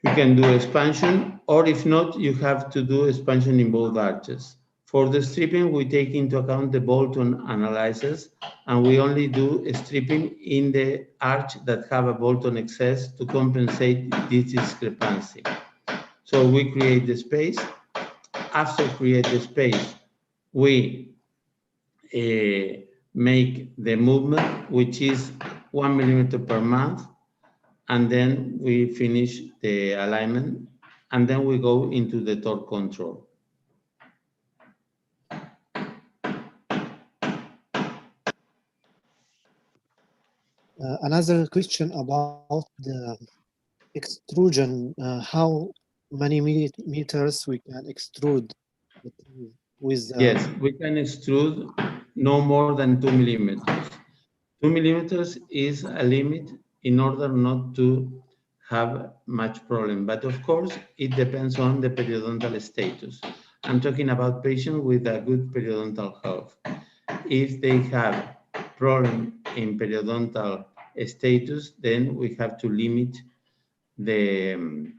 you can do expansion, or if not, you have to do expansion in both arches. For the stripping, we take into account the Bolton analysis, and we only do stripping in the arch that have a Bolton excess to compensate this discrepancy. So we create the space. After create the space, we make the movement, which is 1 millimeter per month, and then we finish the alignment, and then we go into the torque control. Another question about the extrusion. How many meters we can extrude with Yes, we can extrude no more than 2 millimeters. 2 millimeters is a limit in order not to have much problem. But of course, it depends on the periodontal status. I'm talking about patients with a good periodontal health. If they have problem in periodontal status, then we have to limit the,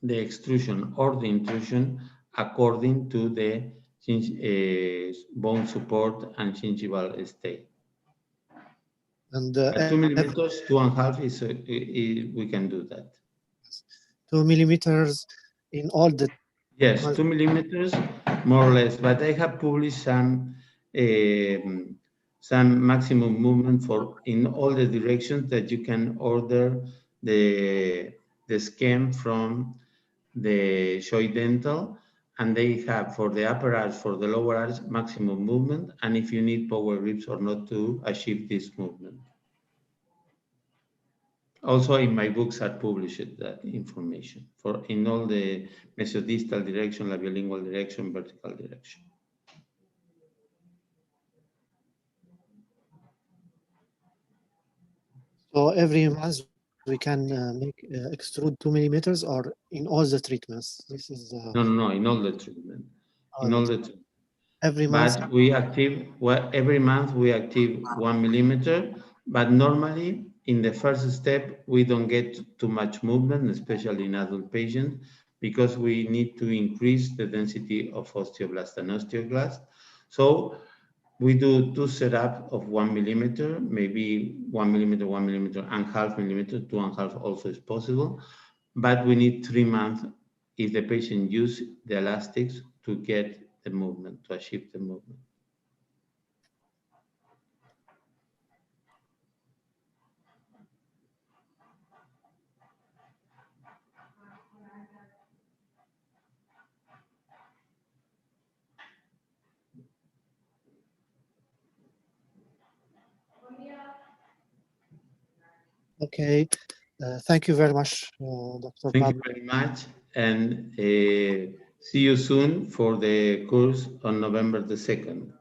the extrusion or the intrusion according to the bone support and gingival state. and At 2 millimeters, 2.5 we can do that. 2 millimeters in all the Yes, 2 millimeters, more or less. But I have published some maximum movement for in all the directions that you can order the scheme from the Shoei Dental, and they have for the upper arch, for the lower arch, maximum movement, and if you need power grips or not to achieve this movement. Also in my books are published that information for in all the mesodistal direction, labiolingual direction, vertical direction. So every month we can extrude 2 millimeters or in all the treatments. This is No, in all the treatment. In all the treatment. every month. But we active, well, every month we active 1 millimeter, but normally in the first step, we don't get too much movement, especially in adult patients, because we need to increase the density of osteoblast and osteoclast. So we do two setup of 1 millimeter, maybe 1 millimeter, 1.5 millimeter, 2.5 also is possible, but we need 3 months if the patient use the elastics to get the movement, to achieve the movement. Okay. Thank you very much, Dr. Thank you Pablo. very much, and see you soon for the course on November the 2nd.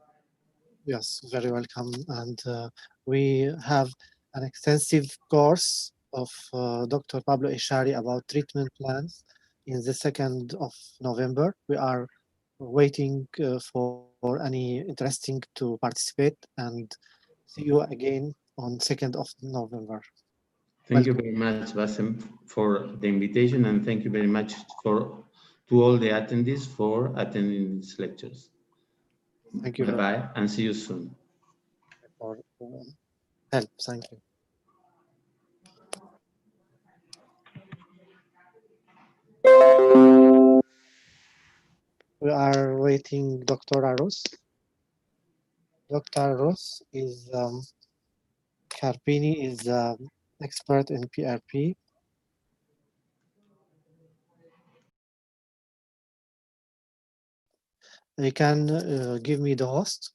Yes, very welcome. And we have an extensive course of Dr. Pablo Esharri about treatment plans in the 2nd of November. We are waiting for any interesting to participate and see you again on 2nd of November. Thank you very much, Bassem, for the invitation, and thank you very much to all the attendees for attending these lectures. Thank you Bye-bye, and see you soon. for help. Thank you. We are waiting Dr. Arus. Dr. Ruth is Carpini is expert in PRP. You can give me the host.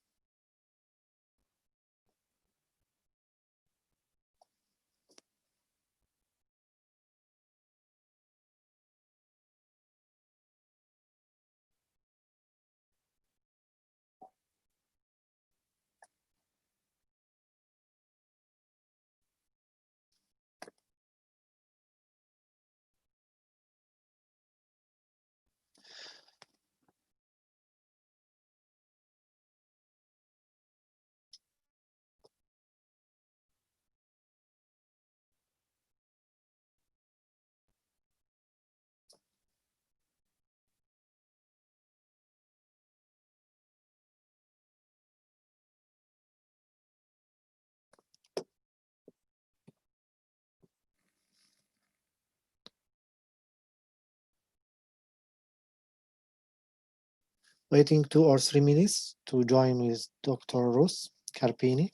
Waiting 2 or 3 minutes to join with Dr. Ruth Carpini.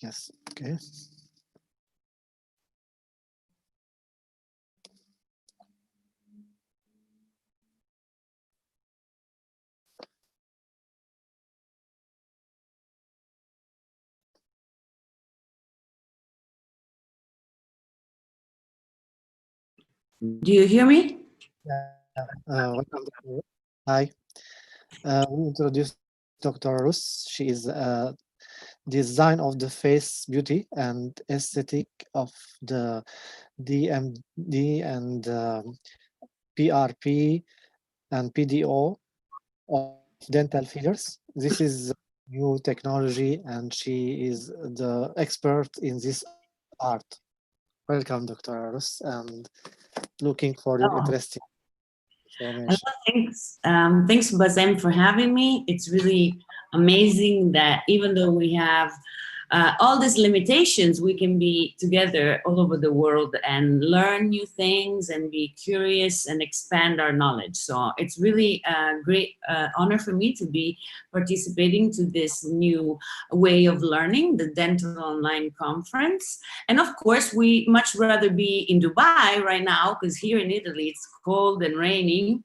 Yes, okay. Do you hear me? Welcome, Dr. Ruth. Hi. We introduced Dr. Ruth. She is design of the face beauty and aesthetic of the DMD and PRP and PDO of dental fillers. This is new technology, and she is the expert in this art. Welcome, Dr. Ruth, and looking for your Oh, interesting information. thanks, Bazem, for having me. It's really amazing that even though we have all these limitations, we can be together all over the world and learn new things and be curious and expand our knowledge. So it's really a great honor for me to be participating to this new way of learning, the Dental Online Conference. And of course, we much rather be in Dubai right now because here in Italy it's cold and raining.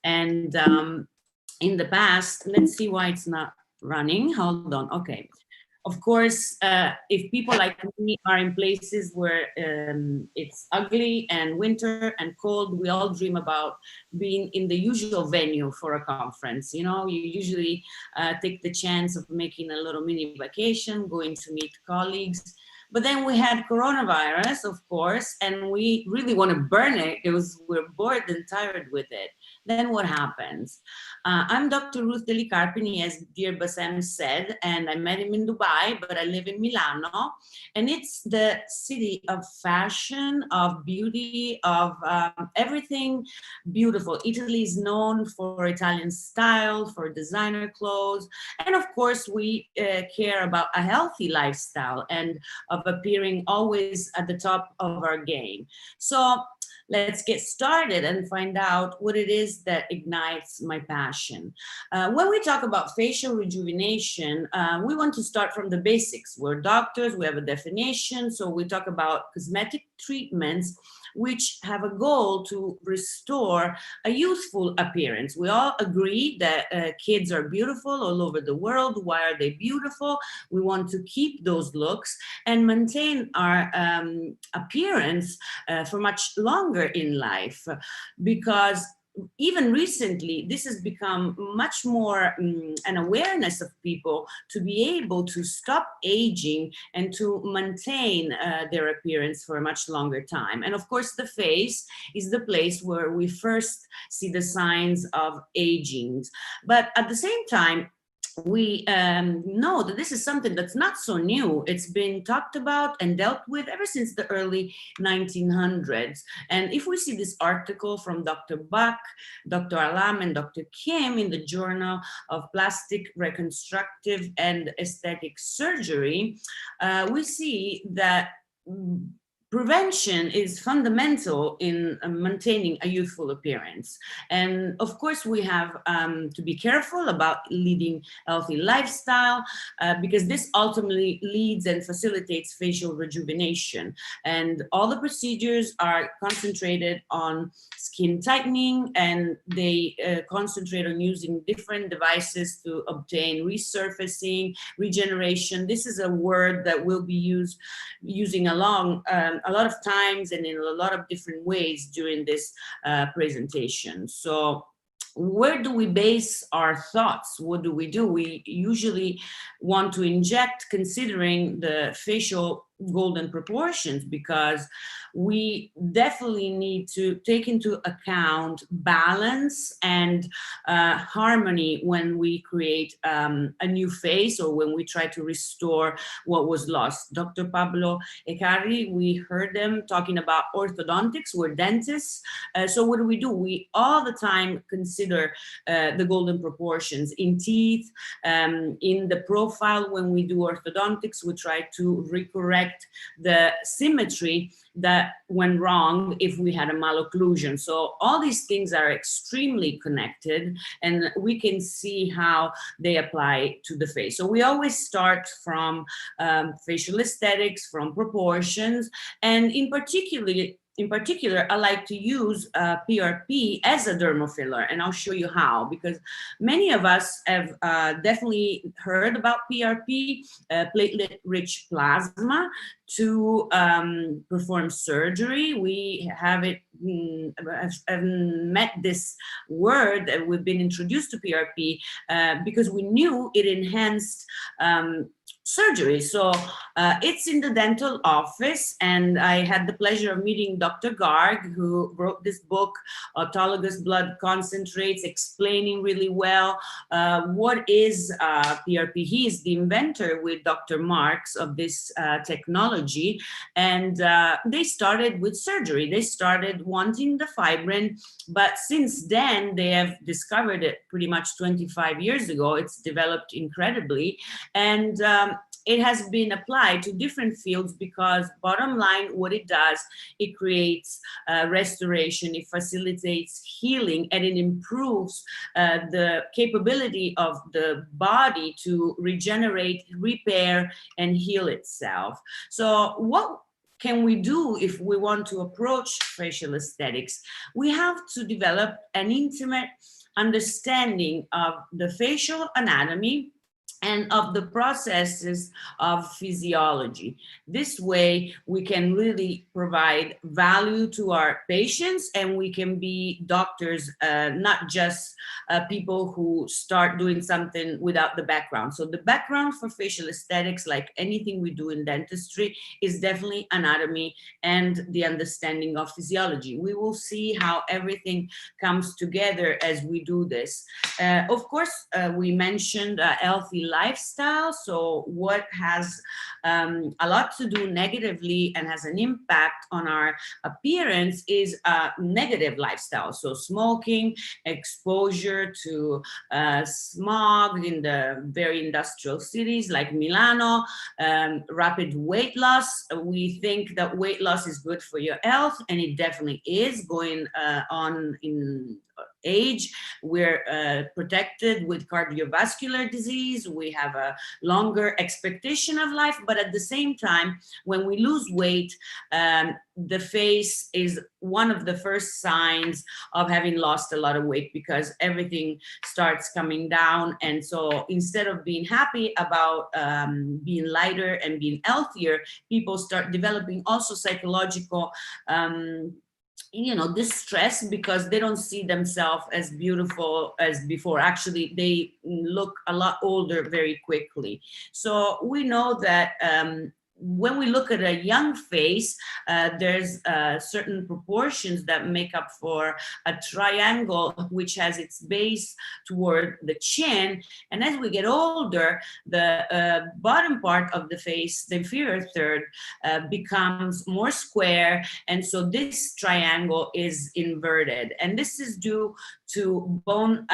And in the past, let's see why it's not running. Hold on. Okay. Of course, if people like me are in places where it's ugly and winter and cold, we all dream about being in the usual venue for a conference. You know, you usually take the chance of making a little mini vacation, going to meet colleagues. But then we had coronavirus, of course, and we really want to burn it because we're bored and tired with it. Then what happens? I'm Dr. Ruth Carpini, as dear Bassem said, and I met him in Dubai, but I live in Milano. And it's the city of fashion, of beauty, of everything beautiful. Italy is known for Italian style, for designer clothes. And of course, we care about a healthy lifestyle and of appearing always at the top of our game. So let's get started and find out what it is that ignites my passion. When we talk about facial rejuvenation, we want to start from the basics. We're doctors, we have a definition, so we talk about cosmetic treatments which have a goal to restore a youthful appearance. We all agree that kids are beautiful all over the world. Why are they beautiful? We want to keep those looks and maintain our appearance for much longer in life, because even recently, this has become much more an awareness of people to be able to stop aging and to maintain their appearance for a much longer time. And of course, the face is the place where we first see the signs of aging. But at the same time, we know that this is something that's not so new. It's been talked about and dealt with ever since the early 1900s. And if we see this article from Dr. Buck, Dr. Alam, and Dr. Kim in the Journal of Plastic Reconstructive and Aesthetic Surgery, we see that prevention is fundamental in maintaining a youthful appearance. And of course, we have to be careful about leading a healthy lifestyle because this ultimately leads and facilitates facial rejuvenation. And all the procedures are concentrated on skin tightening, and they concentrate on using different devices to obtain resurfacing, regeneration. This is a word that will be using along a lot of times and in a lot of different ways during this presentation. So where do we base our thoughts? What do? We usually want to inject considering the facial golden proportions, because we definitely need to take into account balance and harmony when we create a new face or when we try to restore what was lost. Dr. Paplo Esharri, we heard them talking about orthodontics. We're dentists. So what do? We all the time consider the golden proportions in teeth, in the profile. When we do orthodontics, we try to recorrect the symmetry that went wrong if we had a malocclusion. So all these things are extremely connected, and we can see how they apply to the face. So we always start from facial aesthetics, from proportions, and in particular, in particular, I like to use PRP as a dermal filler, and I'll show you how, because many of us have definitely heard about PRP, platelet-rich plasma, to perform surgery. We have it, have met this word, that we've been introduced to PRP because we knew it enhanced surgery. So it's in the dental office, and I had the pleasure of meeting Dr. Garg, who wrote this book, Autologous Blood Concentrates, explaining really well what is PRP. He is the inventor with Dr. Marks of this technology, and they started with surgery. They started wanting the fibrin, but since then they have discovered it pretty much 25 years ago. It's developed incredibly, and it has been applied to different fields because, bottom line, what it does, it creates restoration, it facilitates healing, and it improves the capability of the body to regenerate, repair, and heal itself. So what can we do if we want to approach facial aesthetics? We have to develop an intimate understanding of the facial anatomy and of the processes of physiology. This way, we can really provide value to our patients, and we can be doctors, not just people who start doing something without the background. So the background for facial aesthetics, like anything we do in dentistry, is definitely anatomy and the understanding of physiology. We will see how everything comes together as we do this. Of course, we mentioned healthy lifestyle. So what has a lot to do negatively and has an impact on our appearance is a negative lifestyle. So smoking, exposure to smog in the very industrial cities like Milano, rapid weight loss. We think that weight loss is good for your health, and it definitely is. Going on in age, we're protected with cardiovascular disease. We have a longer expectation of life, but at the same time, when we lose weight, the face is one of the first signs of having lost a lot of weight, because everything starts coming down. And so instead of being happy about being lighter and being healthier, people start developing also psychological distress, because they don't see themselves as beautiful as before. Actually, they look a lot older very quickly. So we know that when we look at a young face, there's certain proportions that make up for a triangle, which has its base toward the chin. And as we get older, the bottom part of the face, the inferior third, becomes more square. And so this triangle is inverted. And this is due to bone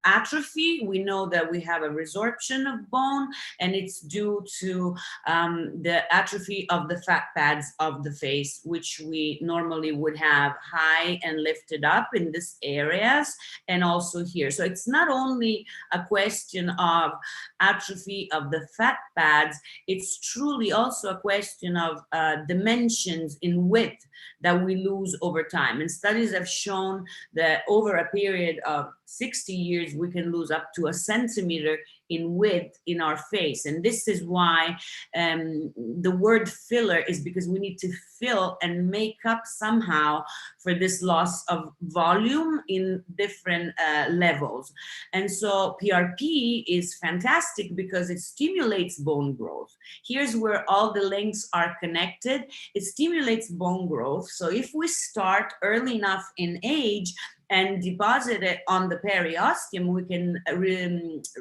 atrophy. We know that we have a resorption of bone, and it's due to the atrophy of the fat pads of the face, which we normally would have high and lifted up in these areas, and also here. So it's not only a question of atrophy of the fat pads, it's truly also a question of dimensions in width that we lose over time. And studies have shown that over a period of 60 years, we can lose up to 1 centimeter in width in our face. And this is why the word filler is, because we need to fill and make up somehow for this loss of volume in different levels. And so PRP is fantastic because it stimulates bone growth. Here's where all the links are connected. It stimulates bone growth. So if we start early enough in age and deposit it on the periosteum, we can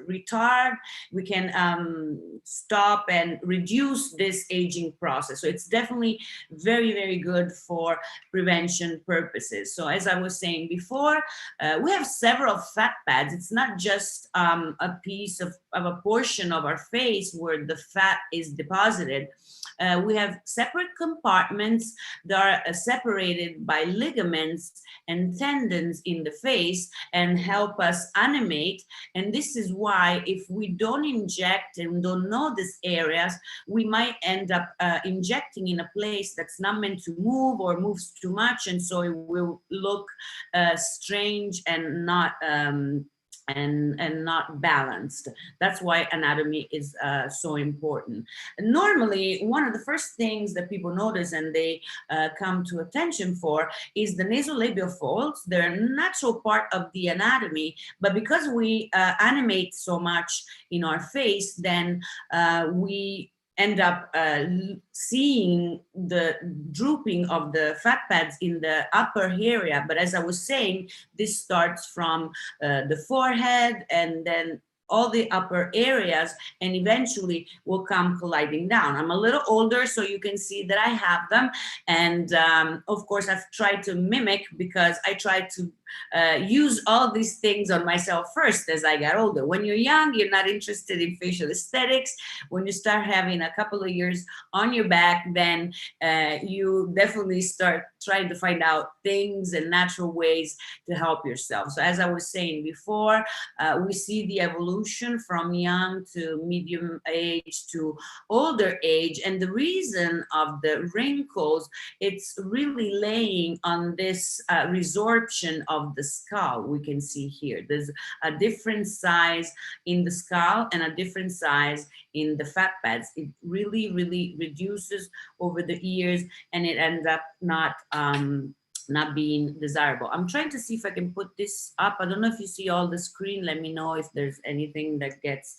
retard, we can stop and reduce this aging process. So it's definitely very, very good for prevention purposes. So as I was saying before, we have several fat pads. It's not just a piece of a portion of our face where the fat is deposited. We have separate compartments that are separated by ligaments and tendons in the face and help us animate. And this is why if we don't inject and don't know these areas, we might end up injecting in a place that's not meant to move or moves too much. And so it will look strange and not and not balanced. That's why anatomy is so important. Normally, one of the first things that people notice and they come to attention for is the nasolabial folds. They're a natural part of the anatomy, but because we animate so much in our face, then we end up seeing the drooping of the fat pads in the upper area. But as I was saying, this starts from the forehead and then all the upper areas, and eventually will come colliding down. I'm a little older, so you can see that I have them. And of course, I've tried to mimic because I tried to use all these things on myself first as I got older. When you're young, you're not interested in facial aesthetics. When you start having a couple of years on your back, then you definitely start trying to find out things and natural ways to help yourself. So as I was saying before, we see the evolution from young to medium age to older age. And the reason of the wrinkles, it's really laying on this resorption of the skull. We can see here there's a different size in the skull and a different size in the fat pads. It really reduces over the years, and it ends up not being desirable. I'm trying to see if I can put this up. I don't know if you see all the screen. Let me know if there's anything that gets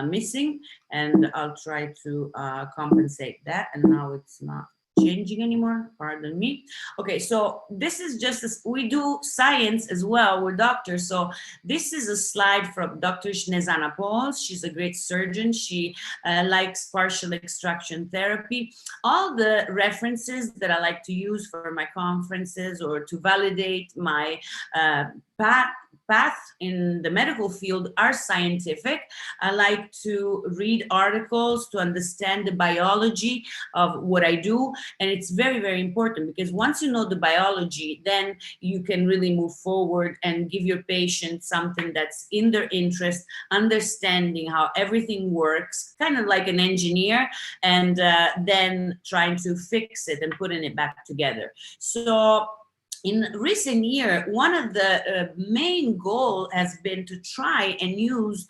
missing, and I'll try to compensate that. And now it's not changing anymore, pardon me. Okay, so this is just we do science as well, we're doctors. So this is a slide from Dr. Snezana Pauls. She's a great surgeon. She likes partial extraction therapy. All the references that I like to use for my conferences or to validate my path in the medical field are scientific. I like to read articles to understand the biology of what I do. And it's very important, because once you know the biology, then you can really move forward and give your patient something that's in their interest, understanding how everything works, kind of like an engineer, and then trying to fix it and putting it back together. So in recent year, one of the main goal has been to try and use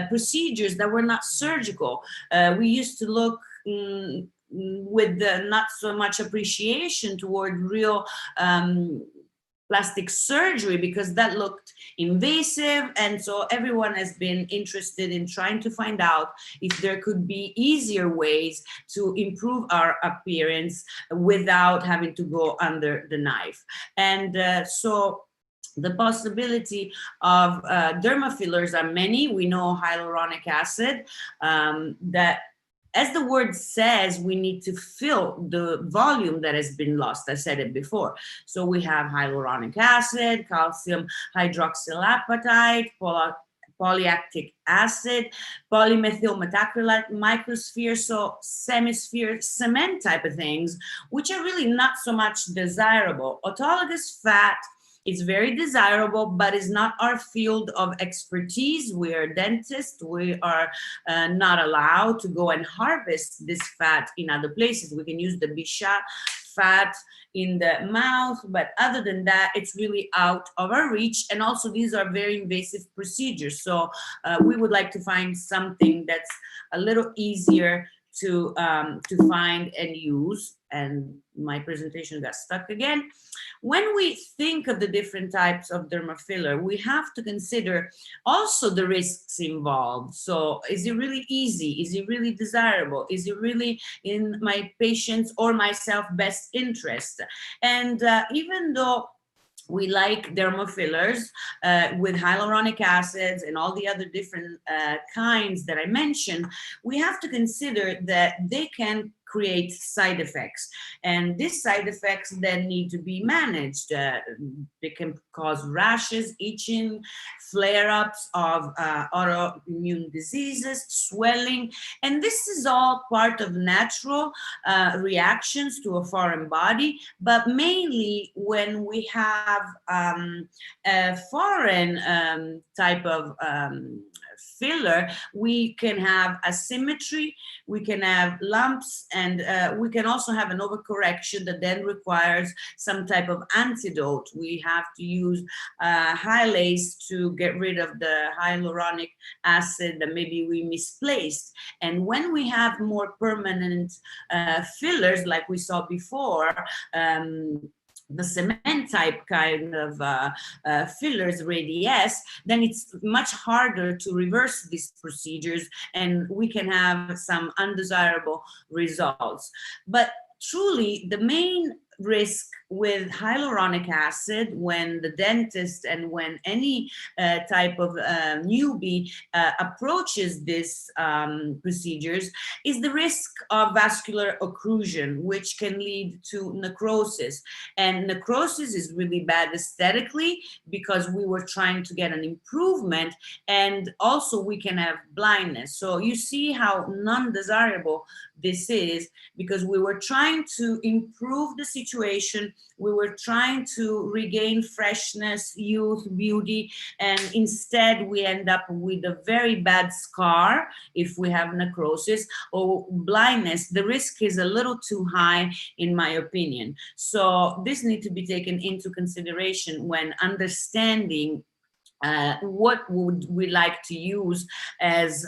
procedures that were not surgical. We used to look with not so much appreciation toward real plastic surgery, because that looked invasive. And so everyone has been interested in trying to find out if there could be easier ways to improve our appearance without having to go under the knife. And so the possibility of derma fillers are many. We know hyaluronic acid, that, as the word says, we need to fill the volume that has been lost. I said it before. So we have hyaluronic acid, calcium hydroxylapatite, polylactic acid, polymethyl methacrylate, microsphere, so semisphere, cement type of things, which are really not so much desirable. Autologous fat is very desirable, but is not our field of expertise. We are dentists. We are not allowed to go and harvest this fat in other places. We can use the Bichat fat in the mouth, but other than that, it's really out of our reach. And also, these are very invasive procedures. So we would like to find something that's a little easier to find and use. And my presentation got stuck again. When we think of the different types of derma filler, we have to consider also the risks involved. So is it really easy? Is it really desirable? Is it really in my patient's or myself best interest? And even though we like derma fillers with hyaluronic acids and all the other different kinds that I mentioned, we have to consider that they can create side effects. And these side effects then need to be managed. They can cause rashes, itching, flare-ups of autoimmune diseases, swelling, and this is all part of natural reactions to a foreign body, but mainly when we have a foreign type of filler, we can have asymmetry, we can have lumps, and we can also have an overcorrection that then requires some type of antidote. We have to use Hyalase to get rid of the hyaluronic acid that maybe we misplaced. And when we have more permanent fillers, like we saw before, the cement type kind of fillers, radies, then it's much harder to reverse these procedures and we can have some undesirable results. But truly, the main risk with hyaluronic acid when the dentist and when any type of newbie approaches these procedures is the risk of vascular occlusion, which can lead to necrosis. And necrosis is really bad aesthetically because we were trying to get an improvement, and also we can have blindness. So you see how non-desirable this is, because we were trying to improve the situation, we were trying to regain freshness, youth, beauty, and instead we end up with a very bad scar if we have necrosis, or blindness. The risk is a little too high in my opinion. So this needs to be taken into consideration when understanding what would we like to use as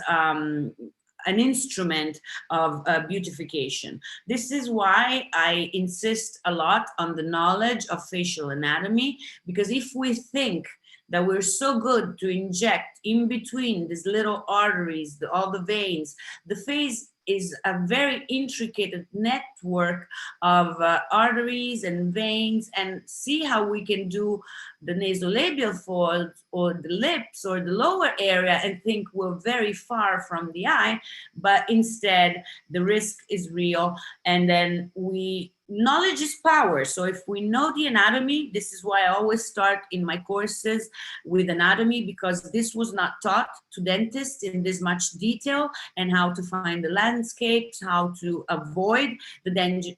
an instrument of beautification. This is why I insist a lot on the knowledge of facial anatomy, because if we think that we're so good to inject in between these little arteries, all the veins, the face is a very intricate network of arteries and veins, and see how we can do the nasolabial folds or the lips or the lower area and think we're very far from the eye, but instead the risk is real. And then knowledge is power. So if we know the anatomy, this is why I always start in my courses with anatomy, because this was not taught to dentists in this much detail, and how to find the landscapes, how to avoid the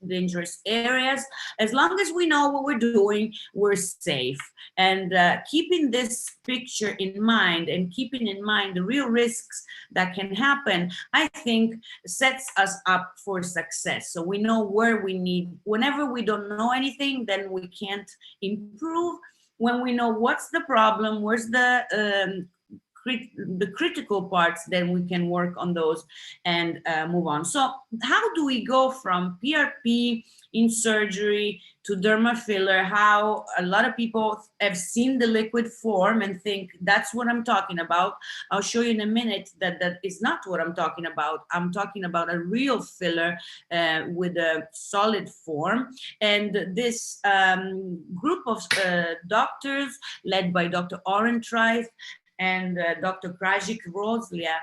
dangerous areas. As long as we know what we're doing, we're safe. And keeping this picture in mind and keeping in mind the real risks that can happen, I think sets us up for success. So we know where we need. Whenever we don't know anything, then we can't improve. When we know what's the problem, where's the critical parts, then we can work on those and move on. So how do we go from PRP in surgery to derma filler? How a lot of people have seen the liquid form and think that's what I'm talking about. I'll show you in a minute that that is not what I'm talking about. I'm talking about a real filler with a solid form. And this group of doctors led by Dr. Orentreich and Dr. Krajik Roslia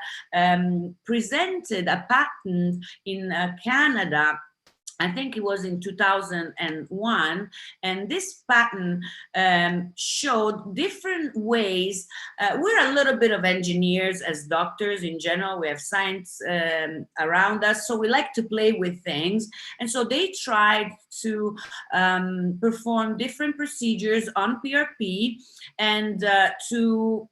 presented a patent in Canada. I think it was in 2001, and this patent showed different ways. We're a little bit of engineers as doctors in general. We have science around us, so we like to play with things. And so they tried to perform different procedures on PRP and to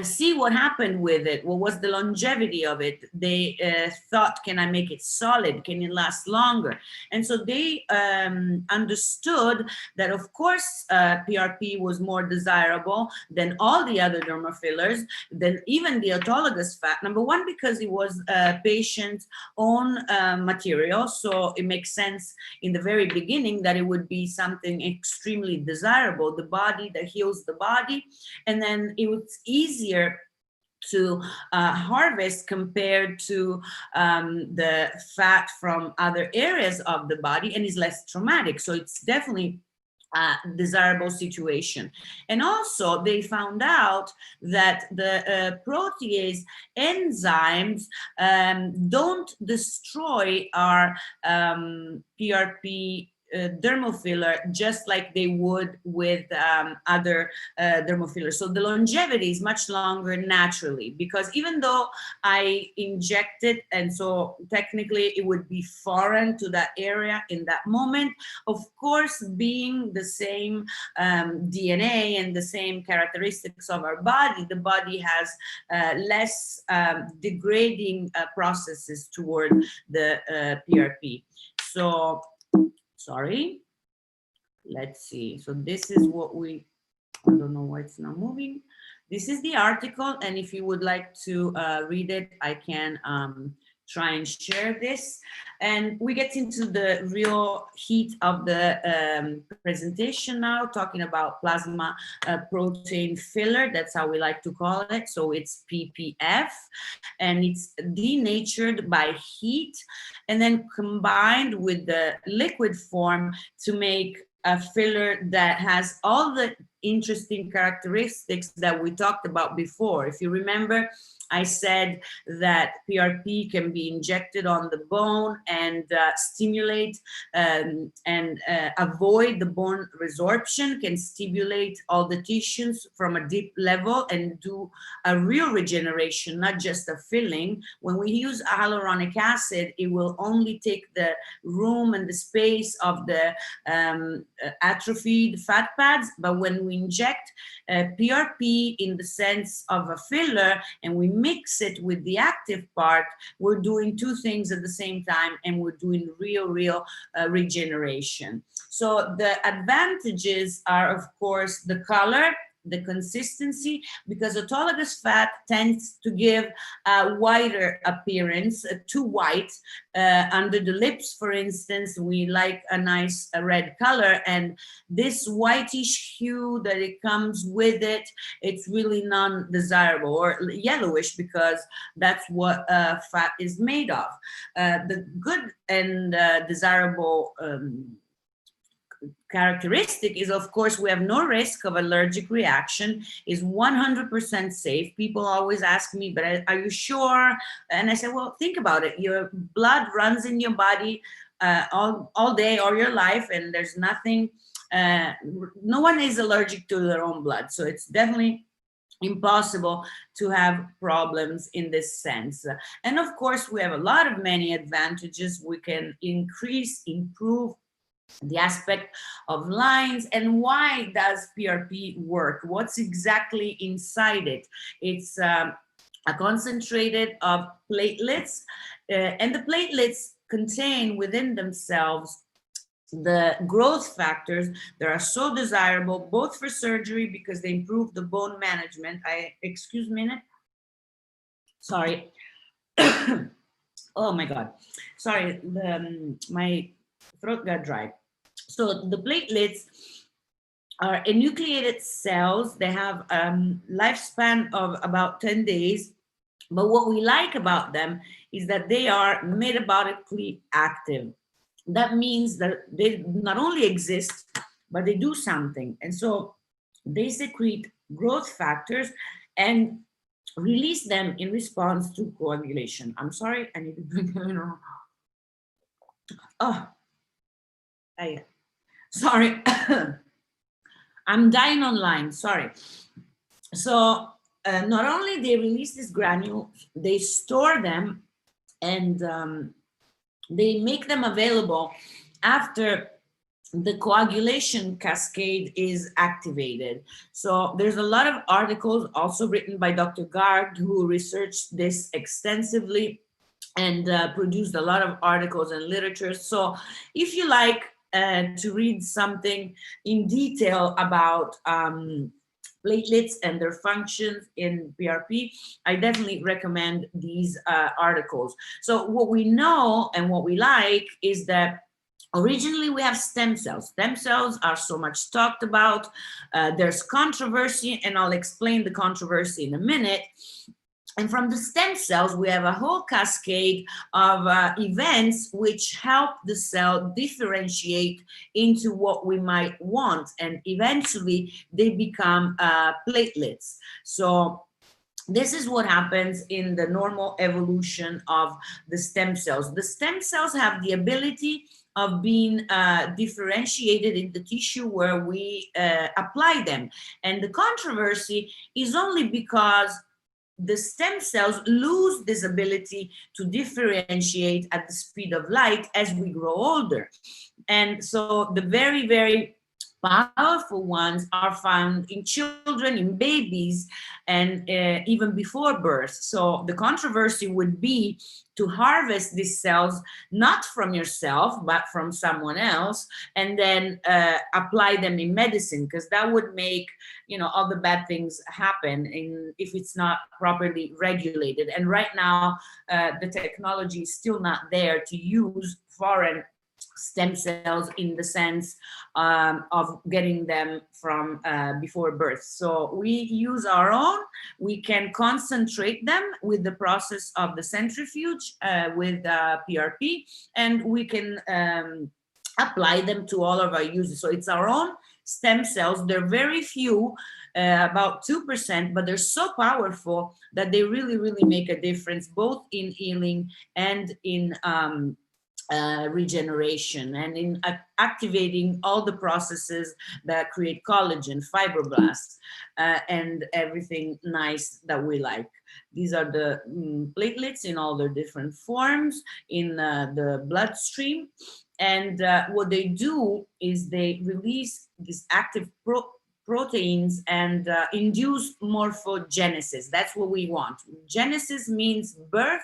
see what happened with it. What was the longevity of it? They thought, can I make it solid? Can it last longer? And so they understood that, of course, PRP was more desirable than all the other derma fillers, than even the autologous fat. Number one, because it was a patient's own material. So it makes sense in the very beginning that it would be something extremely desirable, the body that heals the body. And then it was easier to harvest compared to the fat from other areas of the body, and is less traumatic. So it's definitely desirable situation. And also they found out that the protease enzymes don't destroy our PRP dermal filler just like they would with other dermal fillers. So the longevity is much longer naturally, because even though I inject it, and so technically it would be foreign to that area in that moment, of course, being the same DNA and the same characteristics of our body, the body has less degrading processes toward the PRP. So, sorry, let's see. So this is what we, I don't know why it's not moving. This is the article, and if you would like to read it, I can try and share this. And we get into the real heat of the presentation now, talking about plasma protein filler. That's how we like to call it. So it's PPF, and it's denatured by heat and then combined with the liquid form to make a filler that has all the interesting characteristics that we talked about before. If you remember, I said that PRP can be injected on the bone and stimulate and avoid the bone resorption, can stimulate all the tissues from a deep level and do a real regeneration, not just a filling. When we use hyaluronic acid, it will only take the room and the space of the atrophied fat pads, but when we inject PRP in the sense of a filler and we mix it with the active part, we're doing two things at the same time, and we're doing real regeneration. So the advantages are, of course, the color, the consistency, because autologous fat tends to give a whiter appearance, too white. Under the lips, for instance, we like a nice red color, and this whitish hue that it comes with it, it's really non-desirable, or yellowish, because that's what fat is made of. The good and desirable characteristic is, of course, we have no risk of allergic reaction, is 100% safe. People always ask me, but are you sure? And I say, well, think about it. Your blood runs in your body all day, all your life, and there's nothing, no one is allergic to their own blood. So it's definitely impossible to have problems in this sense. And of course, we have a lot of many advantages. We can increase, improve the aspect of lines. And why does PRP work? What's exactly inside it? It's a concentrated of platelets, and the platelets contain within themselves the growth factors that are so desirable, both for surgery because they improve the bone management. Excuse me a minute. Sorry. Oh my God. Sorry, my throat got dry. So the platelets are enucleated cells. They have a lifespan of about 10 days. But what we like about them is that they are metabolically active. That means that they not only exist, but they do something. And so they secrete growth factors and release them in response to coagulation. I'm sorry, I need to drink, oh, sorry. I'm dying online, sorry. So not only they release these granules, they store them, and they make them available after the coagulation cascade is activated. So there's a lot of articles also written by Dr. Gard, who researched this extensively and produced a lot of articles and literature. So if you like to read something in detail about platelets and their functions in PRP, I definitely recommend these articles. So what we know and what we like is that originally we have stem cells. Stem cells are so much talked about. There's controversy, and I'll explain the controversy in a minute. And from the stem cells, we have a whole cascade of events which help the cell differentiate into what we might want. And eventually they become platelets. So this is what happens in the normal evolution of the stem cells. The stem cells have the ability of being differentiated in the tissue where we apply them. And the controversy is only because the stem cells lose this ability to differentiate at the speed of light as we grow older. And so the very, very powerful ones are found in children, in babies, and even before birth. So the controversy would be to harvest these cells, not from yourself, but from someone else, and then apply them in medicine, because that would make, you know, all the bad things happen if it's not properly regulated. And right now, the technology is still not there to use foreign stem cells in the sense of getting them from before birth. So we use our own. We can concentrate them with the process of the centrifuge with PRP, and we can apply them to all of our uses. So it's our own stem cells. They're very few, about 2%, but they're so powerful that they really, really make a difference, both in healing and in regeneration, and in activating all the processes that create collagen, fibroblasts, and everything nice that we like. These are the platelets in all their different forms in the bloodstream. And what they do is they release this active proteins and induce morphogenesis. That's what we want. Genesis means birth.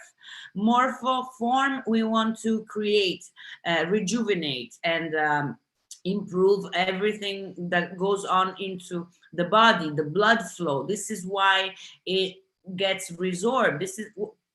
Morpho, form, we want to create, rejuvenate, and improve everything that goes on into the body, the blood flow. This is why it gets resorbed. This is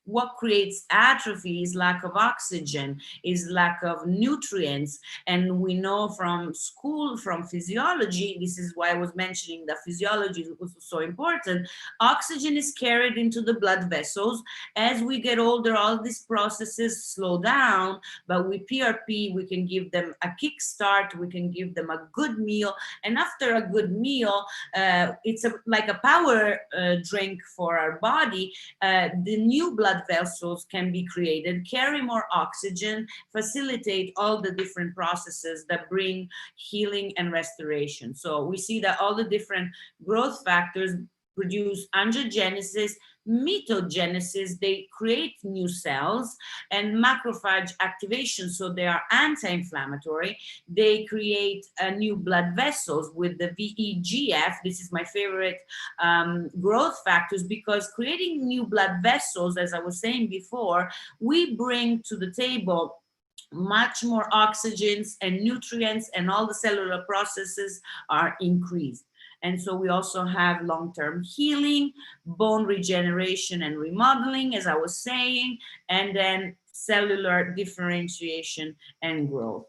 what creates atrophy, is lack of oxygen, is lack of nutrients. And we know from school, from physiology, this is why I was mentioning that physiology was so important. Oxygen is carried into the blood vessels. As we get older, all these processes slow down, but with PRP, we can give them a kickstart, we can give them a good meal. And after a good meal, it's like a power drink for our body. The new blood vessels can be created, carry more oxygen, facilitate all the different processes that bring healing and restoration. So we see that all the different growth factors produce angiogenesis, mitogenesis, they create new cells, and macrophage activation, so they are anti-inflammatory. They create new blood vessels with the VEGF. This is my favorite growth factors, because creating new blood vessels, as I was saying before, we bring to the table much more oxygens and nutrients, and all the cellular processes are increased. And so we also have long-term healing, bone regeneration and remodeling, as I was saying, and then cellular differentiation and growth.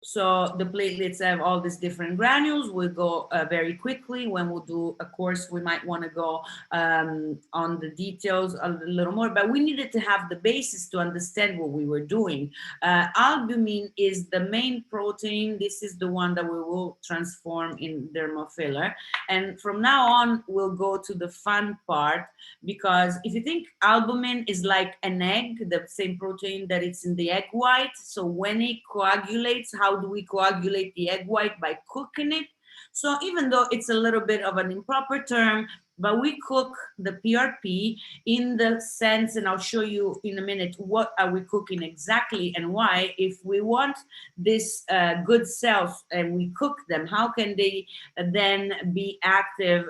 So the platelets have all these different granules. We'll go very quickly. When we'll do a course, we might want to go on the details a little more, but we needed to have the basis to understand what we were doing. Albumin is the main protein. This is the one that we will transform in dermal filler. And from now on, we'll go to the fun part, because if you think albumin is like an egg, the same protein that it's in the egg white. So when it coagulates, how do we coagulate the egg white? By cooking it. So even though it's a little bit of an improper term, but we cook the PRP in the sense, and I'll show you in a minute what are we cooking exactly and why. If we want this good cells and we cook them, how can they then be active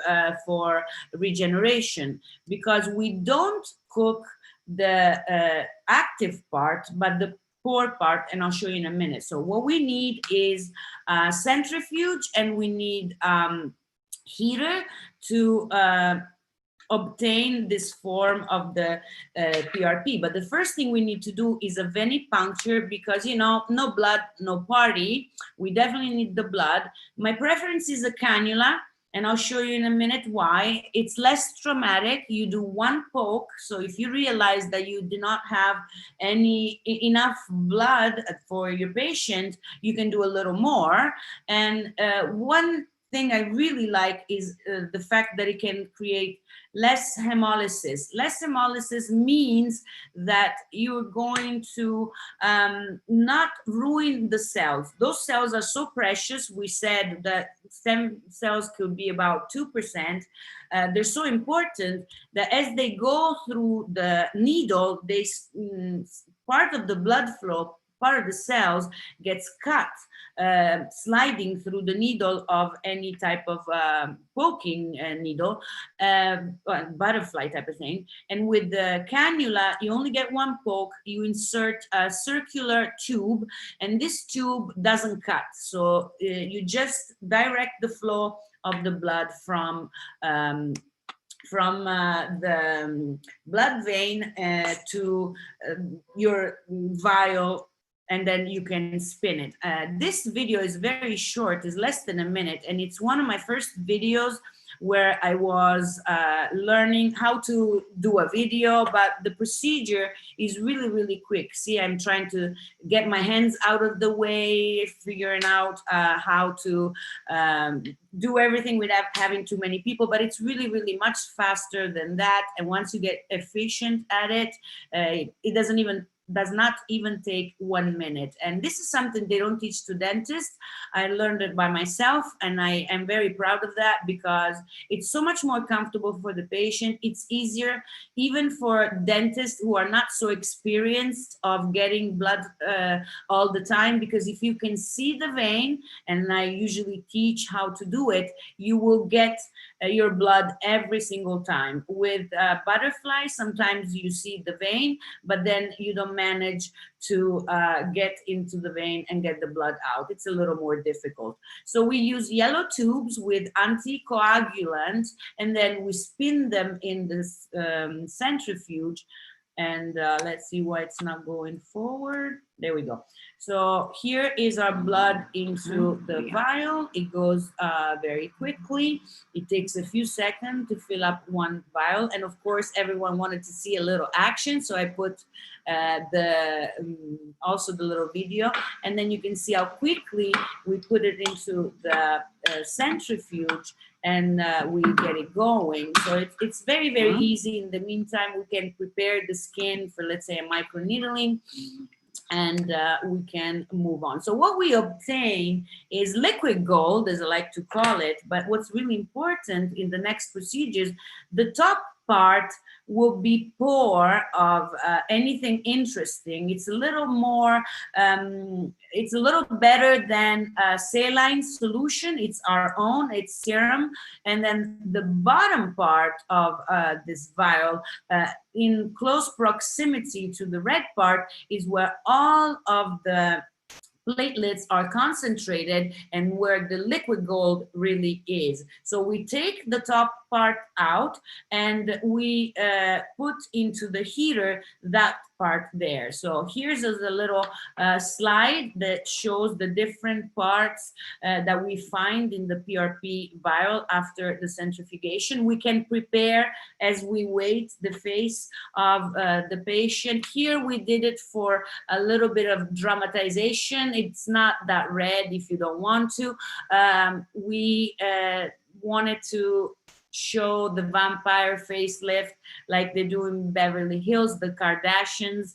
for regeneration? Because we don't cook the active part, but the poor part, and I'll show you in a minute. So what we need is centrifuge, and we need heater to obtain this form of the PRP. But the first thing we need to do is a venipuncture, because, you know, no blood, no party. We definitely need the blood. My preference is a cannula. And I'll show you in a minute why. It's less traumatic. You do one poke. So if you realize that you do not have enough blood for your patient, you can do a little more. And one thing I really like is the fact that it can create less hemolysis. Less hemolysis means that you're going to not ruin the cells. Those cells are so precious. We said that stem cells could be about 2%. They're so important that as they go through the needle, part of the blood flow, part of the cells gets cut, sliding through the needle of any type of poking needle, butterfly type of thing. And with the cannula, you only get one poke. You insert a circular tube, and this tube doesn't cut. So you just direct the flow of the blood from the blood vein to your vial, and then you can spin it. This video is very short, it's less than a minute, and it's one of my first videos where I was learning how to do a video, but the procedure is really, really quick. See, I'm trying to get my hands out of the way, figuring out how to do everything without having too many people, but it's really, really much faster than that. And once you get efficient at it, it does not even take 1 minute. And this is something they don't teach to dentists. I learned it by myself, and I am very proud of that because it's so much more comfortable for the patient. It's easier even for dentists who are not so experienced of getting blood all the time, because if you can see the vein, and I usually teach how to do it, you will get your blood every single time. With butterfly, sometimes you see the vein, but then you don't manage to get into the vein and get the blood out. It's a little more difficult. So we use yellow tubes with anticoagulant, and then we spin them in this centrifuge. And let's see why it's not going forward. There we go. So here is our blood into the vial. It goes very quickly. It takes a few seconds to fill up one vial. And of course, everyone wanted to see a little action. So I put also the little video. And then you can see how quickly we put it into the centrifuge, and we get it going. So it's very, very easy. In the meantime, we can prepare the skin for, let's say, a microneedling, and we can move on. So what we obtain is liquid gold, as I like to call it, but what's really important in the next procedures, the top part will be poor of anything interesting. It's a little more, it's a little better than a saline solution. It's our own, it's serum. And then the bottom part of this vial, in close proximity to the red part, is where all of the platelets are concentrated and where the liquid gold really is. So we take the top part out and we put into the heater that part there. So here's a little slide that shows the different parts that we find in the PRP vial after the centrifugation. We can prepare as we wait the face of the patient. Here we did it for a little bit of dramatization. It's not that red if you don't want to. We wanted to show the vampire facelift like they do in Beverly Hills. The Kardashians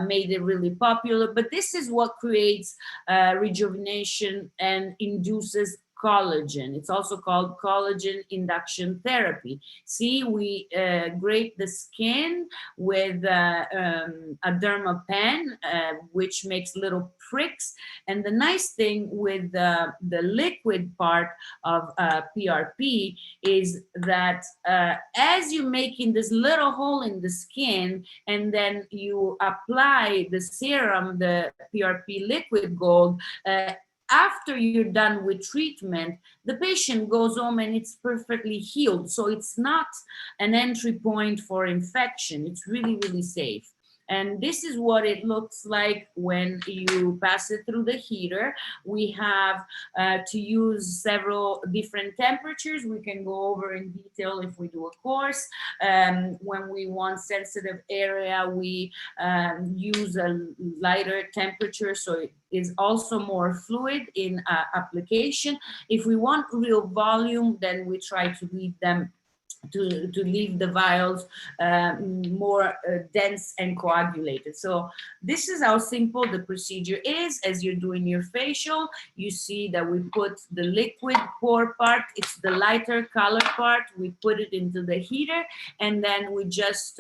made it really popular, but this is what creates rejuvenation and induces collagen. It's also called collagen induction therapy. See, we grate the skin with a derma pen, which makes little pricks. And the nice thing with the liquid part of PRP is that as you make in this little hole in the skin, and then you apply the serum, the PRP liquid gold, after you're done with treatment, the patient goes home and it's perfectly healed. So it's not an entry point for infection. It's really, really safe. And this is what it looks like when you pass it through the heater. We have to use several different temperatures. We can go over in detail if we do a course. When we want sensitive area, we use a lighter temperature, so it is also more fluid in application. If we want real volume, then we try to leave them to leave the vials more dense and coagulated. So this is how simple the procedure is. As you're doing your facial, you see that we put the liquid pore part, it's the lighter color part, we put it into the heater, and then we just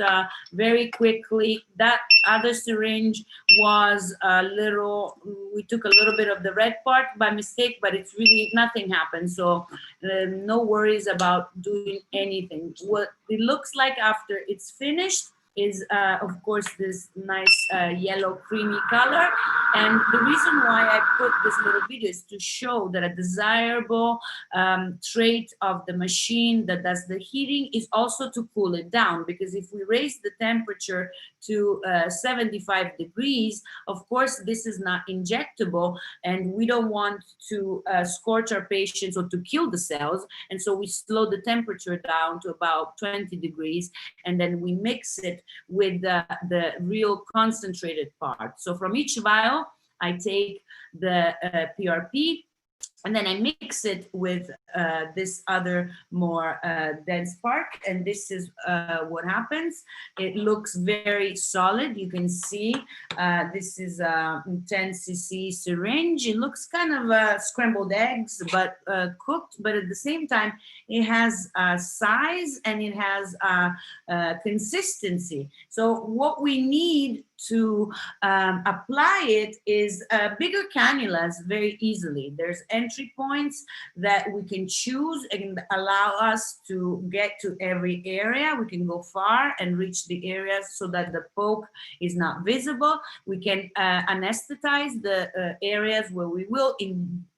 very quickly, that other syringe was a little, we took a little bit of the red part by mistake, but it's really, nothing happened. So no worries about doing anything. What it looks like after it's finished is, of course, this nice yellow creamy color. And the reason why I put this little video is to show that a desirable trait of the machine that does the heating is also to cool it down. Because if we raise the temperature to 75 degrees, of course, this is not injectable, and we don't want to scorch our patients or to kill the cells. And so we slow the temperature down to about 20 degrees, and then we mix it with the real concentrated part. So from each vial, I take the PRP, and then I mix it with this other more dense part, and this is what happens. It looks very solid. You can see this is a 10 cc syringe. It looks kind of scrambled eggs, but cooked, but at the same time, it has size and it has consistency. So what we need to apply it is bigger cannulas very easily. There's entry points that we can choose and allow us to get to every area. We can go far and reach the areas so that the poke is not visible. We can anesthetize the areas where we will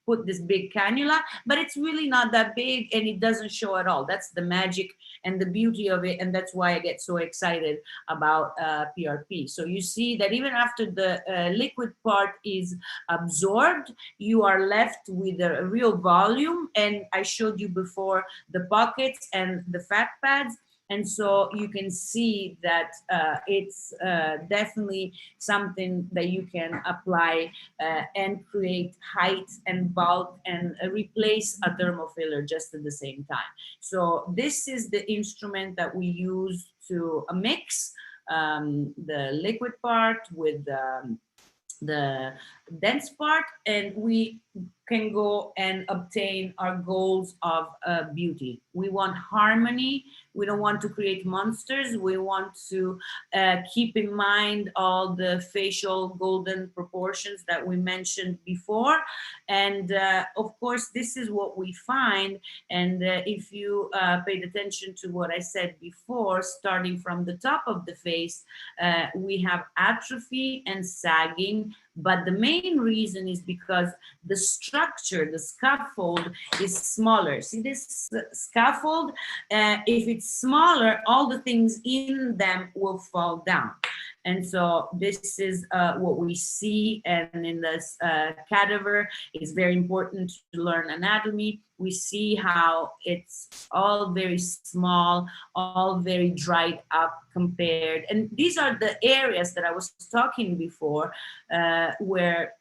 put this big cannula, but it's really not that big and it doesn't show at all. That's the magic and the beauty of it, and that's why I get so excited about PRP. So you see that even after the liquid part is absorbed, you are left with a real volume, and I showed you before the pockets and the fat pads. And so you can see that it's definitely something that you can apply and create height and bulk and replace a dermal filler just at the same time. So this is the instrument that we use to mix the liquid part with the dense part, and we can go and obtain our goals of beauty. We want harmony. We don't want to create monsters. We want to keep in mind all the facial golden proportions that we mentioned before. And of course, this is what we find. And if you paid attention to what I said before, starting from the top of the face, we have atrophy and sagging. But the main reason is because the structure, the scaffold is smaller. See this scaffold? If it's smaller, all the things in them will fall down. And so this is what we see. And in this cadaver, it's very important to learn anatomy. We see how it's all very small, all very dried up compared. And these are the areas that I was talking before, where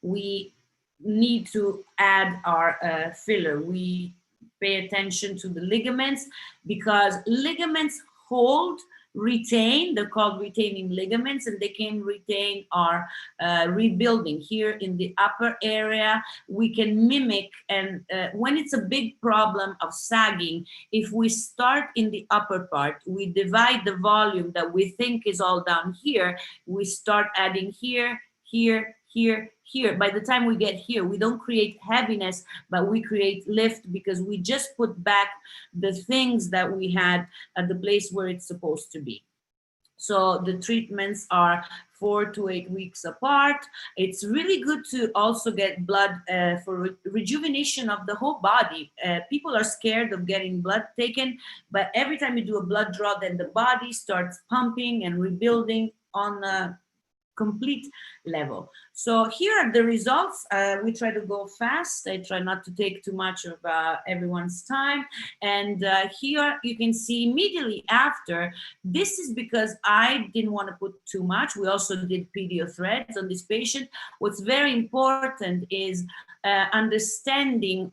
we need to add our filler. We pay attention to the ligaments, because ligaments hold, retain, they're called retaining ligaments, and they can retain our rebuilding. Here in the upper area, we can mimic, and when it's a big problem of sagging, if we start in the upper part, we divide the volume that we think is all down here, we start adding here, here, here, here. By the time we get here, we don't create heaviness, but we create lift, because we just put back the things that we had at the place where it's supposed to be. So the treatments are 4 to 8 weeks apart. It's really good to also get blood for rejuvenation of the whole body. People are scared of getting blood taken, but every time you do a blood draw, then the body starts pumping and rebuilding on a complete level. So here are the results. We try to go fast. I try not to take too much of everyone's time. And here you can see immediately after, this is because I didn't want to put too much. We also did pedio threads on this patient. What's very important is understanding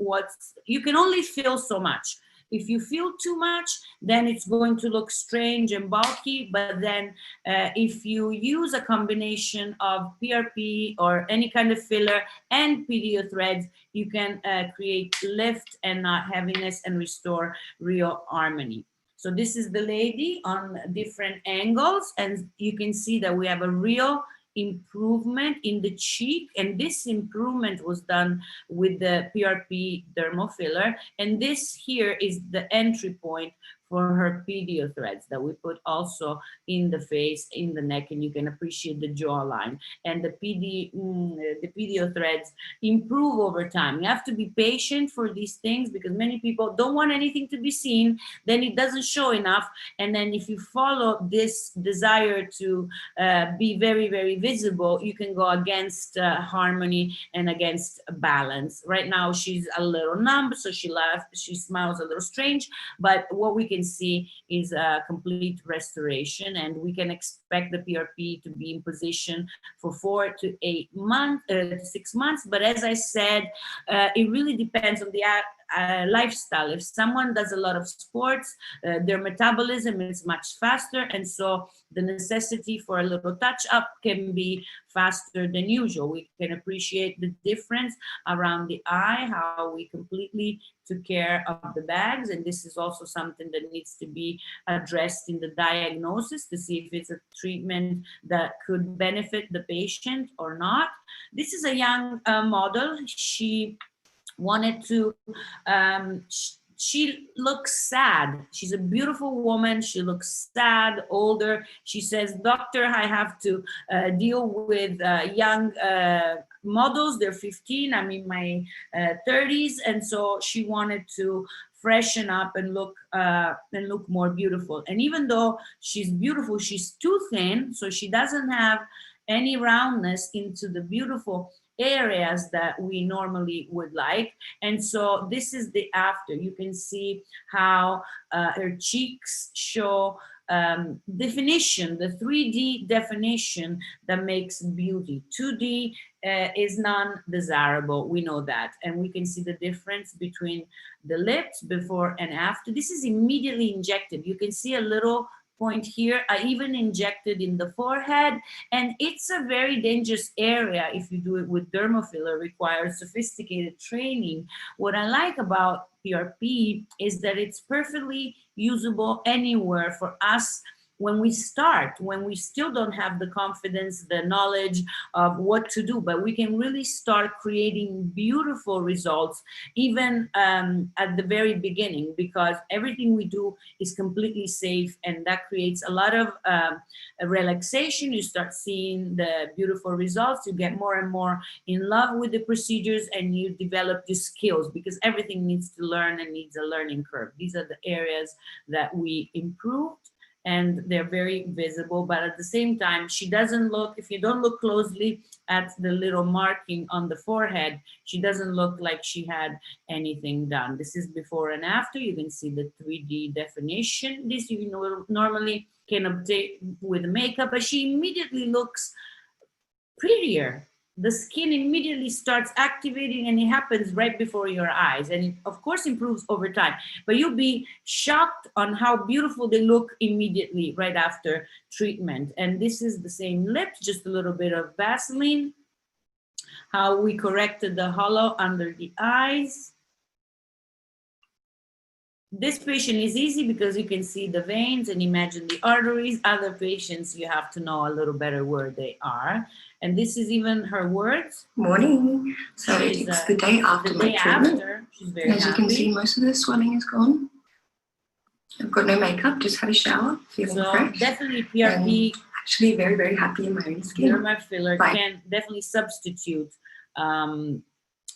you can only feel so much. If you feel too much, then it's going to look strange and bulky. But then if you use a combination of PRP or any kind of filler and pedio threads, you can create lift and heaviness and restore real harmony. So this is the lady on different angles, and you can see that we have a real improvement in the cheek, and this improvement was done with the PRP dermal filler, and this here is the entry point for her pedio threads that we put also in the face, in the neck, and you can appreciate the jawline. And the pedio threads improve over time. You have to be patient for these things because many people don't want anything to be seen, then it doesn't show enough. And then if you follow this desire to be very, very visible, you can go against harmony and against balance. Right now she's a little numb, so she smiles a little strange, but what we can see is a complete restoration, and we can expect the PRP to be in position for 4 to 8 months, 6 months. But as I said, it really depends on the lifestyle. If someone does a lot of sports, their metabolism is much faster, and so the necessity for a little touch up can be faster than usual. We can appreciate the difference around the eye, how we completely took care of the bags, and this is also something that needs to be addressed in the diagnosis to see if it's a treatment that could benefit the patient or not. This is a young model. She wanted to, she looks sad. She's a beautiful woman. She looks sad, older. She says, "Doctor, I have to deal with young models. They're 15. I'm in my 30s." And so she wanted to freshen up and look more beautiful. And even though she's beautiful, she's too thin, so she doesn't have any roundness into the beautiful areas that we normally would like. And so this is the after. You can see how her cheeks show definition, the 3D definition that makes beauty. 2D is non-desirable, we know that. And we can see the difference between the lips before and after. This is immediately injected. You can see a little point here. I even injected in the forehead, and it's a very dangerous area if you do it with dermal filler. Requires sophisticated training. What I like about PRP is that it's perfectly usable anywhere for us when we start, when we still don't have the confidence, the knowledge of what to do, but we can really start creating beautiful results even at the very beginning, because everything we do is completely safe, and that creates a lot of relaxation. You start seeing the beautiful results, you get more and more in love with the procedures, and you develop the skills, because everything needs to learn and needs a learning curve. These are the areas that we improved, and they're very visible, but at the same time, she doesn't look, if you don't look closely at the little marking on the forehead, she doesn't look like she had anything done. This is before and after. You can see the 3D definition. This you normally can obtain with makeup, but she immediately looks prettier. The skin immediately starts activating, and it happens right before your eyes, and it of course improves over time, but you'll be shocked on how beautiful they look immediately right after treatment. And this is the same lips, just a little bit of Vaseline, how we corrected the hollow under the eyes. This patient is easy because you can see the veins and imagine the arteries. Other patients, you have to know a little better where they are. And this is even her words. Morning. So it's the day after my treatment. She's very As you can see, most of the swelling is gone. I've got no makeup, just had a shower, feeling fresh. Definitely PRP. Actually very, very happy in my own skin. Dermal filler can definitely substitute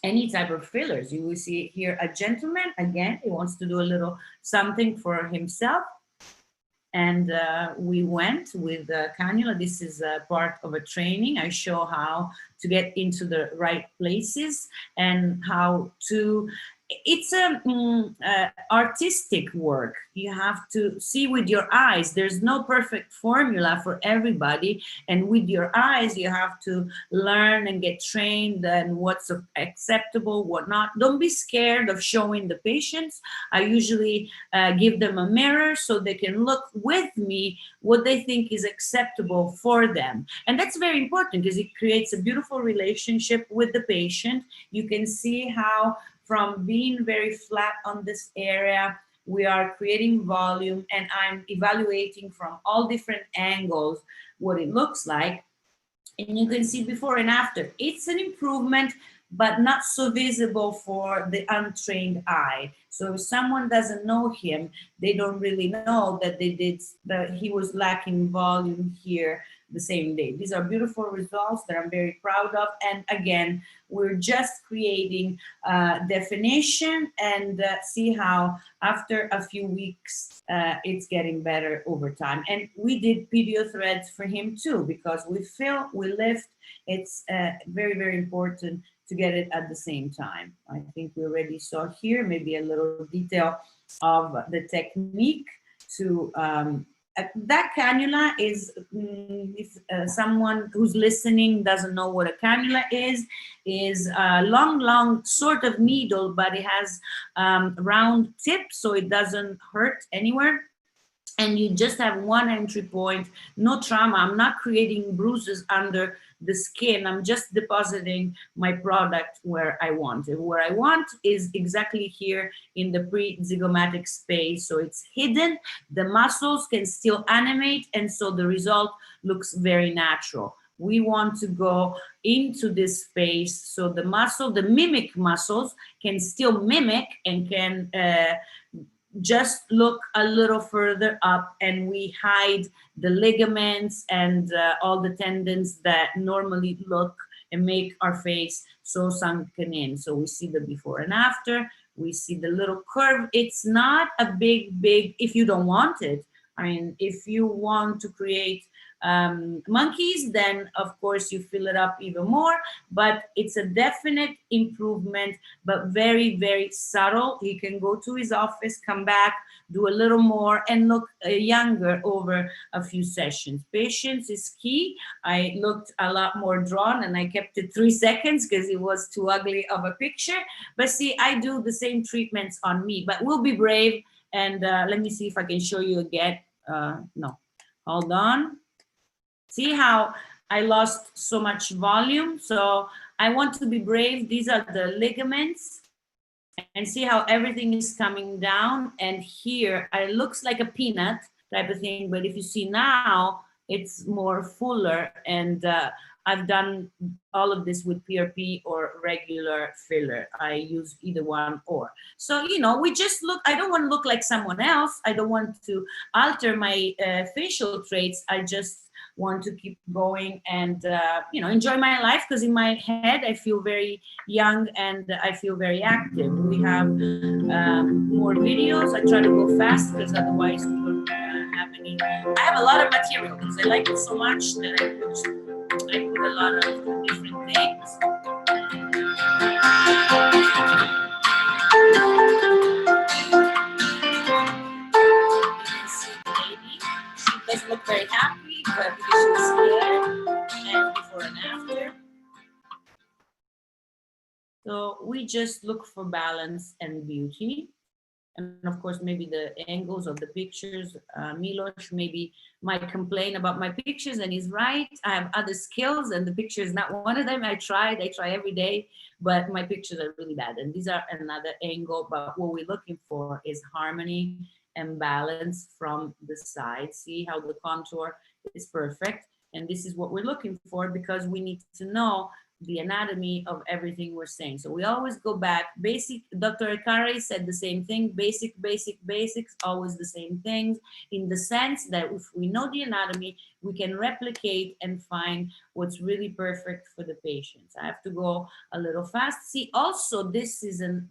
any type of fillers. You will see here a gentleman, again, he wants to do a little something for himself. And we went with the cannula. This is a part of a training. I show how to get into the right places and how to, it's a artistic work. You have to see with your eyes. There's no perfect formula for everybody. And with your eyes, you have to learn and get trained and what's acceptable, what not. Don't be scared of showing the patients. I usually give them a mirror so they can look with me what they think is acceptable for them. And that's very important because it creates a beautiful relationship with the patient. You can see how from being very flat on this area, we are creating volume, and I'm evaluating from all different angles what it looks like. And you can see before and after. It's an improvement, but not so visible for the untrained eye. So if someone doesn't know him, they don't really know that that he was lacking volume here the same day. These are beautiful results that I'm very proud of. And again, we're just creating definition, and see how after a few weeks it's getting better over time. And we did pedio threads for him too, because we fill, we lift. It's very, very important to get it at the same time. I think we already saw here maybe a little detail of the technique to that cannula is, if someone who's listening doesn't know what a cannula is a long sort of needle, but it has round tip, so it doesn't hurt anywhere. And you just have one entry point, no trauma. I'm not creating bruises under the skin. I'm just depositing my product where I want it. Where I want is exactly here in the pre-zygomatic space. So it's hidden. The muscles can still animate, and so the result looks very natural. We want to go into this space so the muscle, the mimic muscles, can still mimic and can just look a little further up, and we hide the ligaments and all the tendons that normally look and make our face so sunken in. So we see the before and after, we see the little curve. It's not a big, if you don't want it. I mean, if you want to create monkeys, then of course you fill it up even more, but it's a definite improvement, but very, very subtle. He can go to his office, come back, do a little more, and look younger over a few sessions. Patience is key. I looked a lot more drawn, and I kept it 3 seconds because it was too ugly of a picture. But see, I do the same treatments on me, but we'll be brave. And let me see if I can show you again. No, hold on. See how I lost so much volume? So I want to be brave. These are the ligaments, and see how everything is coming down. And here it looks like a peanut type of thing, but if you see now, it's more fuller. And I've done all of this with PRP or regular filler. I use either one or. So, you know, we just look, I don't want to look like someone else. I don't want to alter my facial traits. I just want to keep going and, you know, enjoy my life, because in my head, I feel very young and I feel very active. We have more videos. I try to go fast because otherwise we don't have any. I have a lot of material because I like it so much that I put a lot of different things. She doesn't look very happy, but because she was scared, and before and after. So we just look for balance and beauty. And of course, maybe the angles of the pictures. Milos maybe might complain about my pictures, and he's right. I have other skills, and the picture is not one of them. I try every day, but my pictures are really bad. And these are another angle, but what we're looking for is harmony and balance from the side. See how the contour is perfect. And this is what we're looking for, because we need to know the anatomy of everything we're saying. So we always go back. Basic, Dr. Esharri said the same thing, basics, always the same things, in the sense that if we know the anatomy, we can replicate and find what's really perfect for the patients. I have to go a little fast. See, also, this is a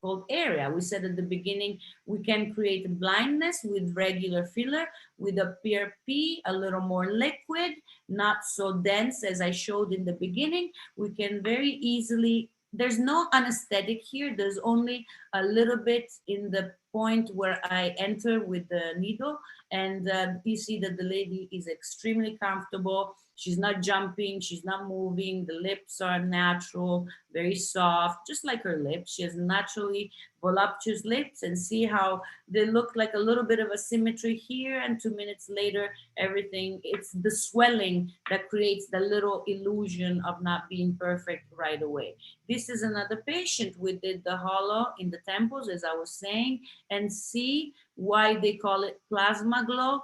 called area. We said at the beginning, we can create blindness with regular filler, with a PRP, a little more liquid, not so dense as I showed in the beginning. We can very easily, there's no anesthetic here, there's only a little bit in the point where I enter with the needle, and you see that the lady is extremely comfortable. She's not jumping, she's not moving, the lips are natural, very soft, just like her lips. She has naturally voluptuous lips, and see how they look like a little bit of a symmetry here, and 2 minutes later, everything, it's the swelling that creates the little illusion of not being perfect right away. This is another patient. We did the hollow in the temples, as I was saying, and see why they call it plasma glow.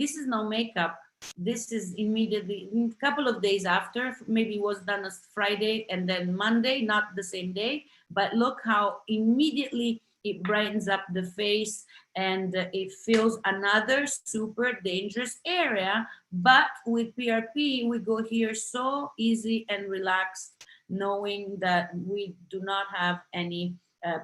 This is no makeup. This is immediately, a couple of days after, maybe it was done as Friday and then Monday, not the same day, but look how immediately it brightens up the face, and it fills another super dangerous area. But with PRP, we go here so easy and relaxed, knowing that we do not have any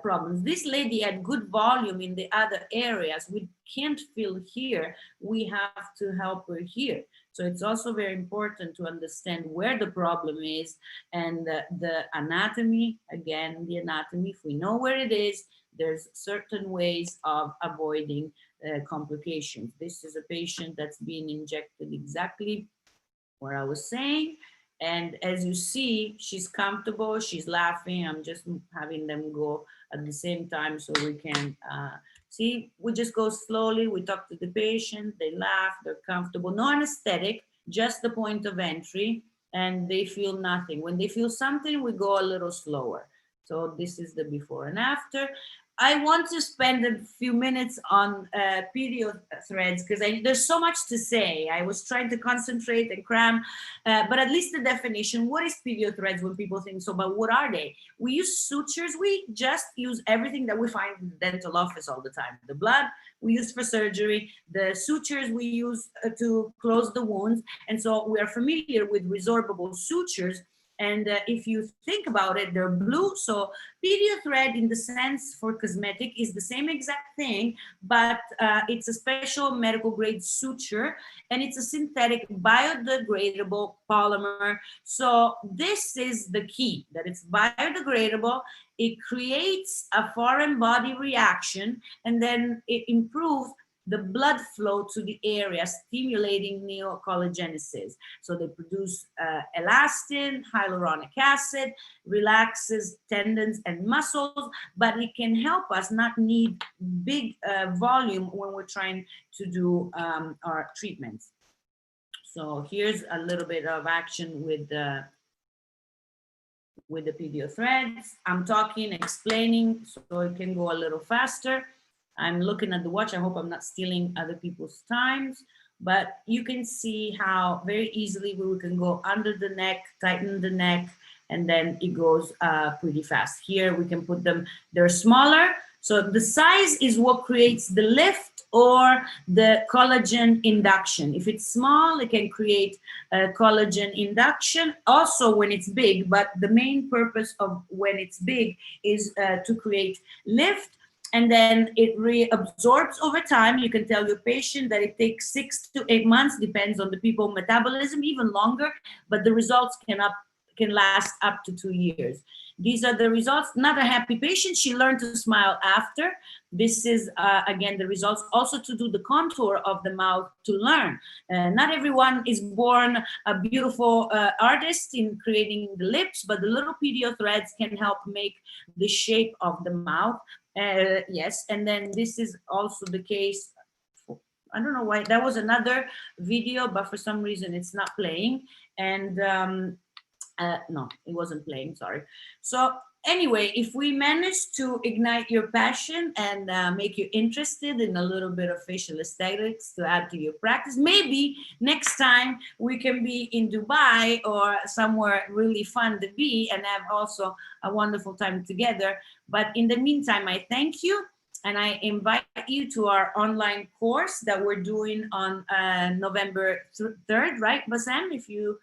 problems. This lady had good volume in the other areas. We can't fill here. We have to help her here. So it's also very important to understand where the problem is, and the anatomy, again, the anatomy, if we know where it is, there's certain ways of avoiding complications. This is a patient that's being injected exactly where I was saying. And as you see, she's comfortable, she's laughing. I'm just having them go at the same time so we can see. We just go slowly, we talk to the patient, they laugh, they're comfortable. No anesthetic, just the point of entry, and they feel nothing. When they feel something, we go a little slower. So this is the before and after. I want to spend a few minutes on video threads, because there's so much to say. I was trying to concentrate and cram, but at least the definition, what is video threads when people think so, but what are they? We use sutures. We just use everything that we find in the dental office all the time. The blood we use for surgery, the sutures we use to close the wounds. And so we are familiar with resorbable sutures. And if you think about it, they're blue. So video thread, in the sense for cosmetic, is the same exact thing, but it's a special medical grade suture, and it's a synthetic biodegradable polymer. So this is the key, that it's biodegradable. It creates a foreign body reaction, and then it improves the blood flow to the area, stimulating neocollagenesis. So they produce elastin, hyaluronic acid, relaxes tendons and muscles, but it can help us not need big volume when we're trying to do our treatments. So here's a little bit of action with the video threads. I'm talking, explaining, so it can go a little faster. I'm looking at the watch. I hope I'm not stealing other people's times, but you can see how very easily we can go under the neck, tighten the neck, and then it goes pretty fast. Here we can put them, they're smaller. So the size is what creates the lift or the collagen induction. If it's small, it can create collagen induction also when it's big, but the main purpose of when it's big is to create lift. And then it reabsorbs over time. You can tell your patient that it takes 6 to 8 months, depends on the people's metabolism, even longer, but the results can last up to 2 years. These are the results. Not a happy patient. She learned to smile after. This is, again, the results. Also to do the contour of the mouth to learn. Not everyone is born a beautiful artist in creating the lips, but the little pedio threads can help make the shape of the mouth. Yes, and then this is also the case. I don't know why, that was another video, but for some reason it's not playing. And no, it wasn't playing, sorry. So anyway, if we manage to ignite your passion and make you interested in a little bit of facial aesthetics to add to your practice, maybe next time we can be in Dubai or somewhere really fun to be and have also a wonderful time together. But in the meantime, I thank you. and I invite you to our online course that we're doing on November 3rd, right, Bassem? If you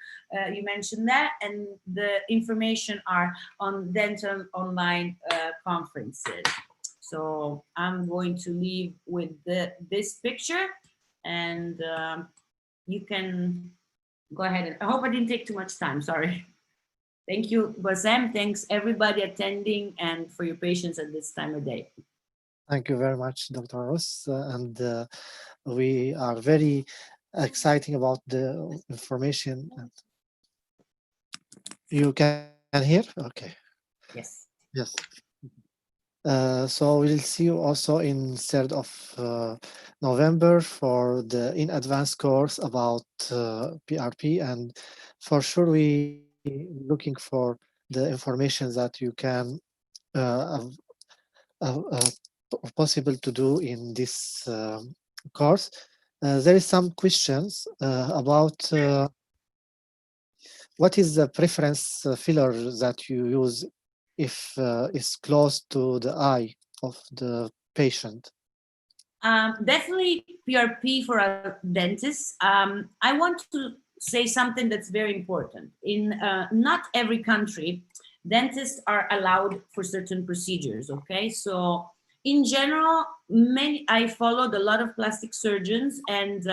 mentioned that, and the information are on dental online conferences. So I'm going to leave with this picture, and you can go ahead. And I hope I didn't take too much time. Sorry. Thank you, Bassem. Thanks everybody attending and for your patience at this time of day. Thank you very much, Dr. Ruth. And we are very excited about the information. You can hear? Okay. Yes. Yes. So we'll see you also in 3rd of November for the in advance course about PRP, and for sure we looking for the information that you can possible to do in this course. There is some questions about what is the preference filler that you use if it's close to the eye of the patient? Definitely PRP for a dentist. I want to say something that's very important. In not every country, dentists are allowed for certain procedures, okay? So in general, I followed a lot of plastic surgeons, and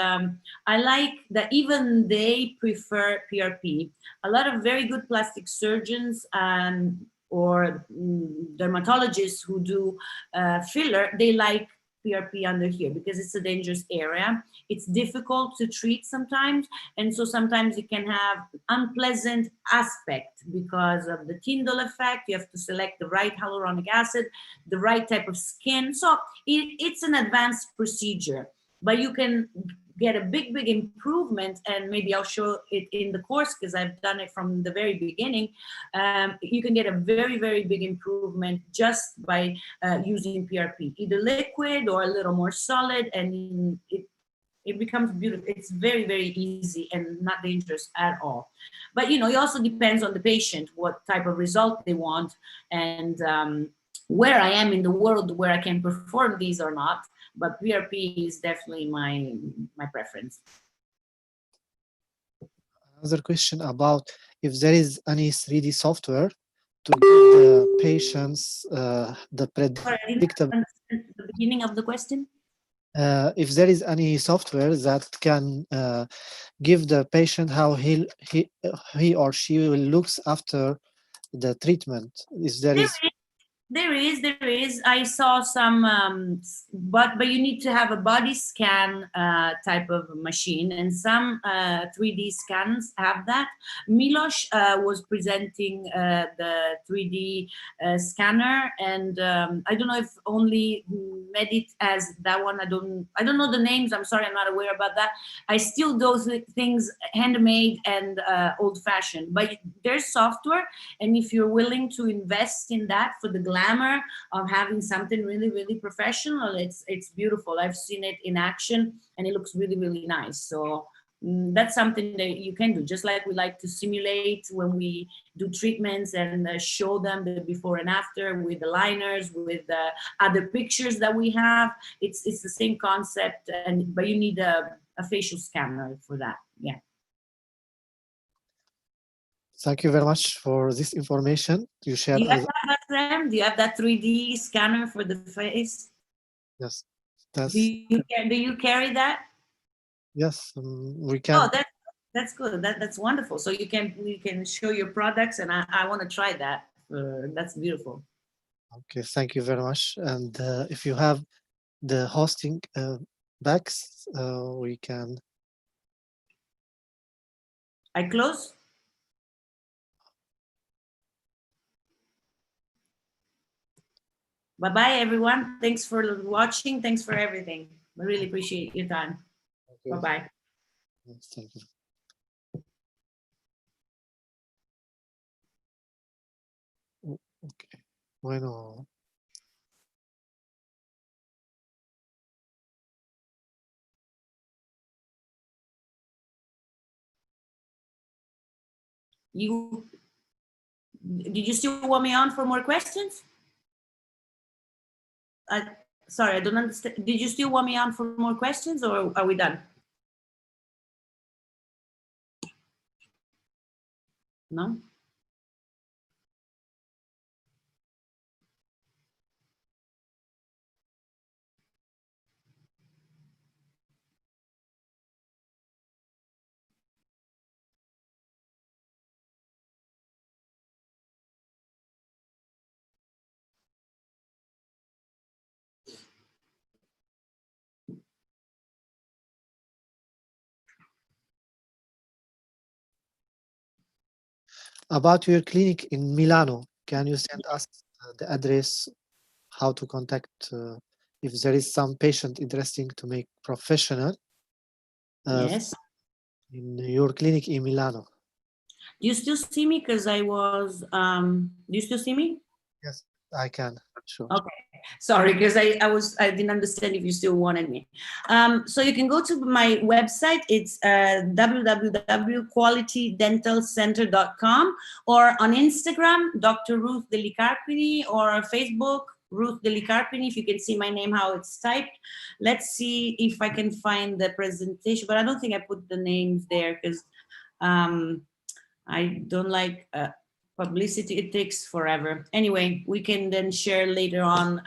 I like that even they prefer PRP. A lot of very good plastic surgeons or dermatologists who do filler, they like PRP under here because it's a dangerous area. It's difficult to treat sometimes, and so sometimes it can have unpleasant aspect because of the Tyndall effect. You have to select the right hyaluronic acid, the right type of skin. So it's an advanced procedure, but you can get a big improvement, and maybe I'll show it in the course because I've done it from the very beginning. You can get a very big improvement just by using PRP, either liquid or a little more solid, and it becomes beautiful. It's very easy and not dangerous at all. But it also depends on the patient, what type of result they want, and where I am in the world where I can perform these or not. But PRP is definitely my preference. Another question about if there is any 3D software to give the patients the predictable. The beginning of the question. If there is any software that can give the patient how he or she will looks after the treatment, if there is. There is. I saw some, but you need to have a body scan type of machine, and some 3D scans have that. Milos was presenting the 3D scanner, and I don't know if only Medit has that one. I don't know the names. I'm sorry, I'm not aware about that. I still do those things handmade and old-fashioned, but there's software, and if you're willing to invest in that for the glamour of having something really professional, it's beautiful. I've seen it in action, and it looks really nice. So that's something that you can do, just like we like to simulate when we do treatments and show them the before and after with the liners, with the other pictures that we have. It's the same concept, but you need a facial scanner for that. Yeah. Thank you very much for this information you shared. Do you have that, do you have that 3D scanner for the face? Yes. Do you carry that? Yes, we can. Oh, that's good. That's wonderful. So you can show your products, and I want to try that. That's beautiful. Okay, thank you very much. And if you have the hosting backs, we can. I close. Bye-bye, everyone. Thanks for watching. Thanks for everything. I really appreciate your time. Okay. Bye-bye. Yes, thank you. Okay. Bueno. Did you still want me on for more questions? sorry, I don't understand. Did you still want me on for more questions, or are we done? No? About your clinic in Milano, can you send us the address, how to contact if there is some patient interesting to make professional Yes. in your clinic in Milano? Do you still see me? Because I was, do you still see me? Yes, I can. Sure. Okay, sorry, because I didn't understand if you still wanted me. So you can go to my website. It's www.qualitydentalcenter.com, or on Instagram, Dr.Ruth Carpini, or Facebook, Ruth Carpini. If you can see my name, how it's typed. Let's see if I can find the presentation, but I don't think I put the names there because I don't like publicity. It takes forever. Anyway, we can then share later on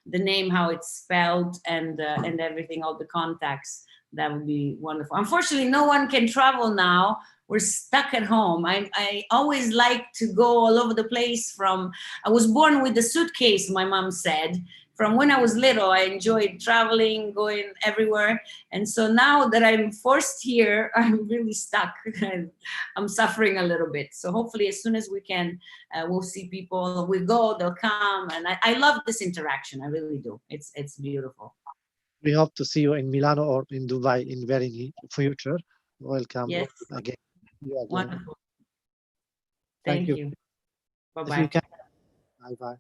the name, how it's spelled, and everything, all the contacts. That would be wonderful. Unfortunately, no one can travel now. We're stuck at home. I always like to go all over the place. I was born with a suitcase, my mom said. From when I was little, I enjoyed traveling, going everywhere. And so now that I'm forced here, I'm really stuck. I'm suffering a little bit. So hopefully as soon as we can, we'll see people. We go, they'll come. And I love this interaction. I really do. It's beautiful. We hope to see you in Milano or in Dubai in very near future. Welcome Yes. again. Wonderful. Thank you. Bye-bye. If you can, bye-bye.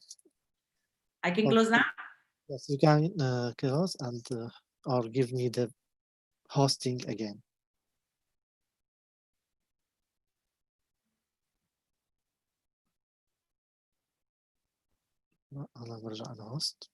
I can close now? Yes, you can close and or give me the hosting again. أنا برجع أنا host.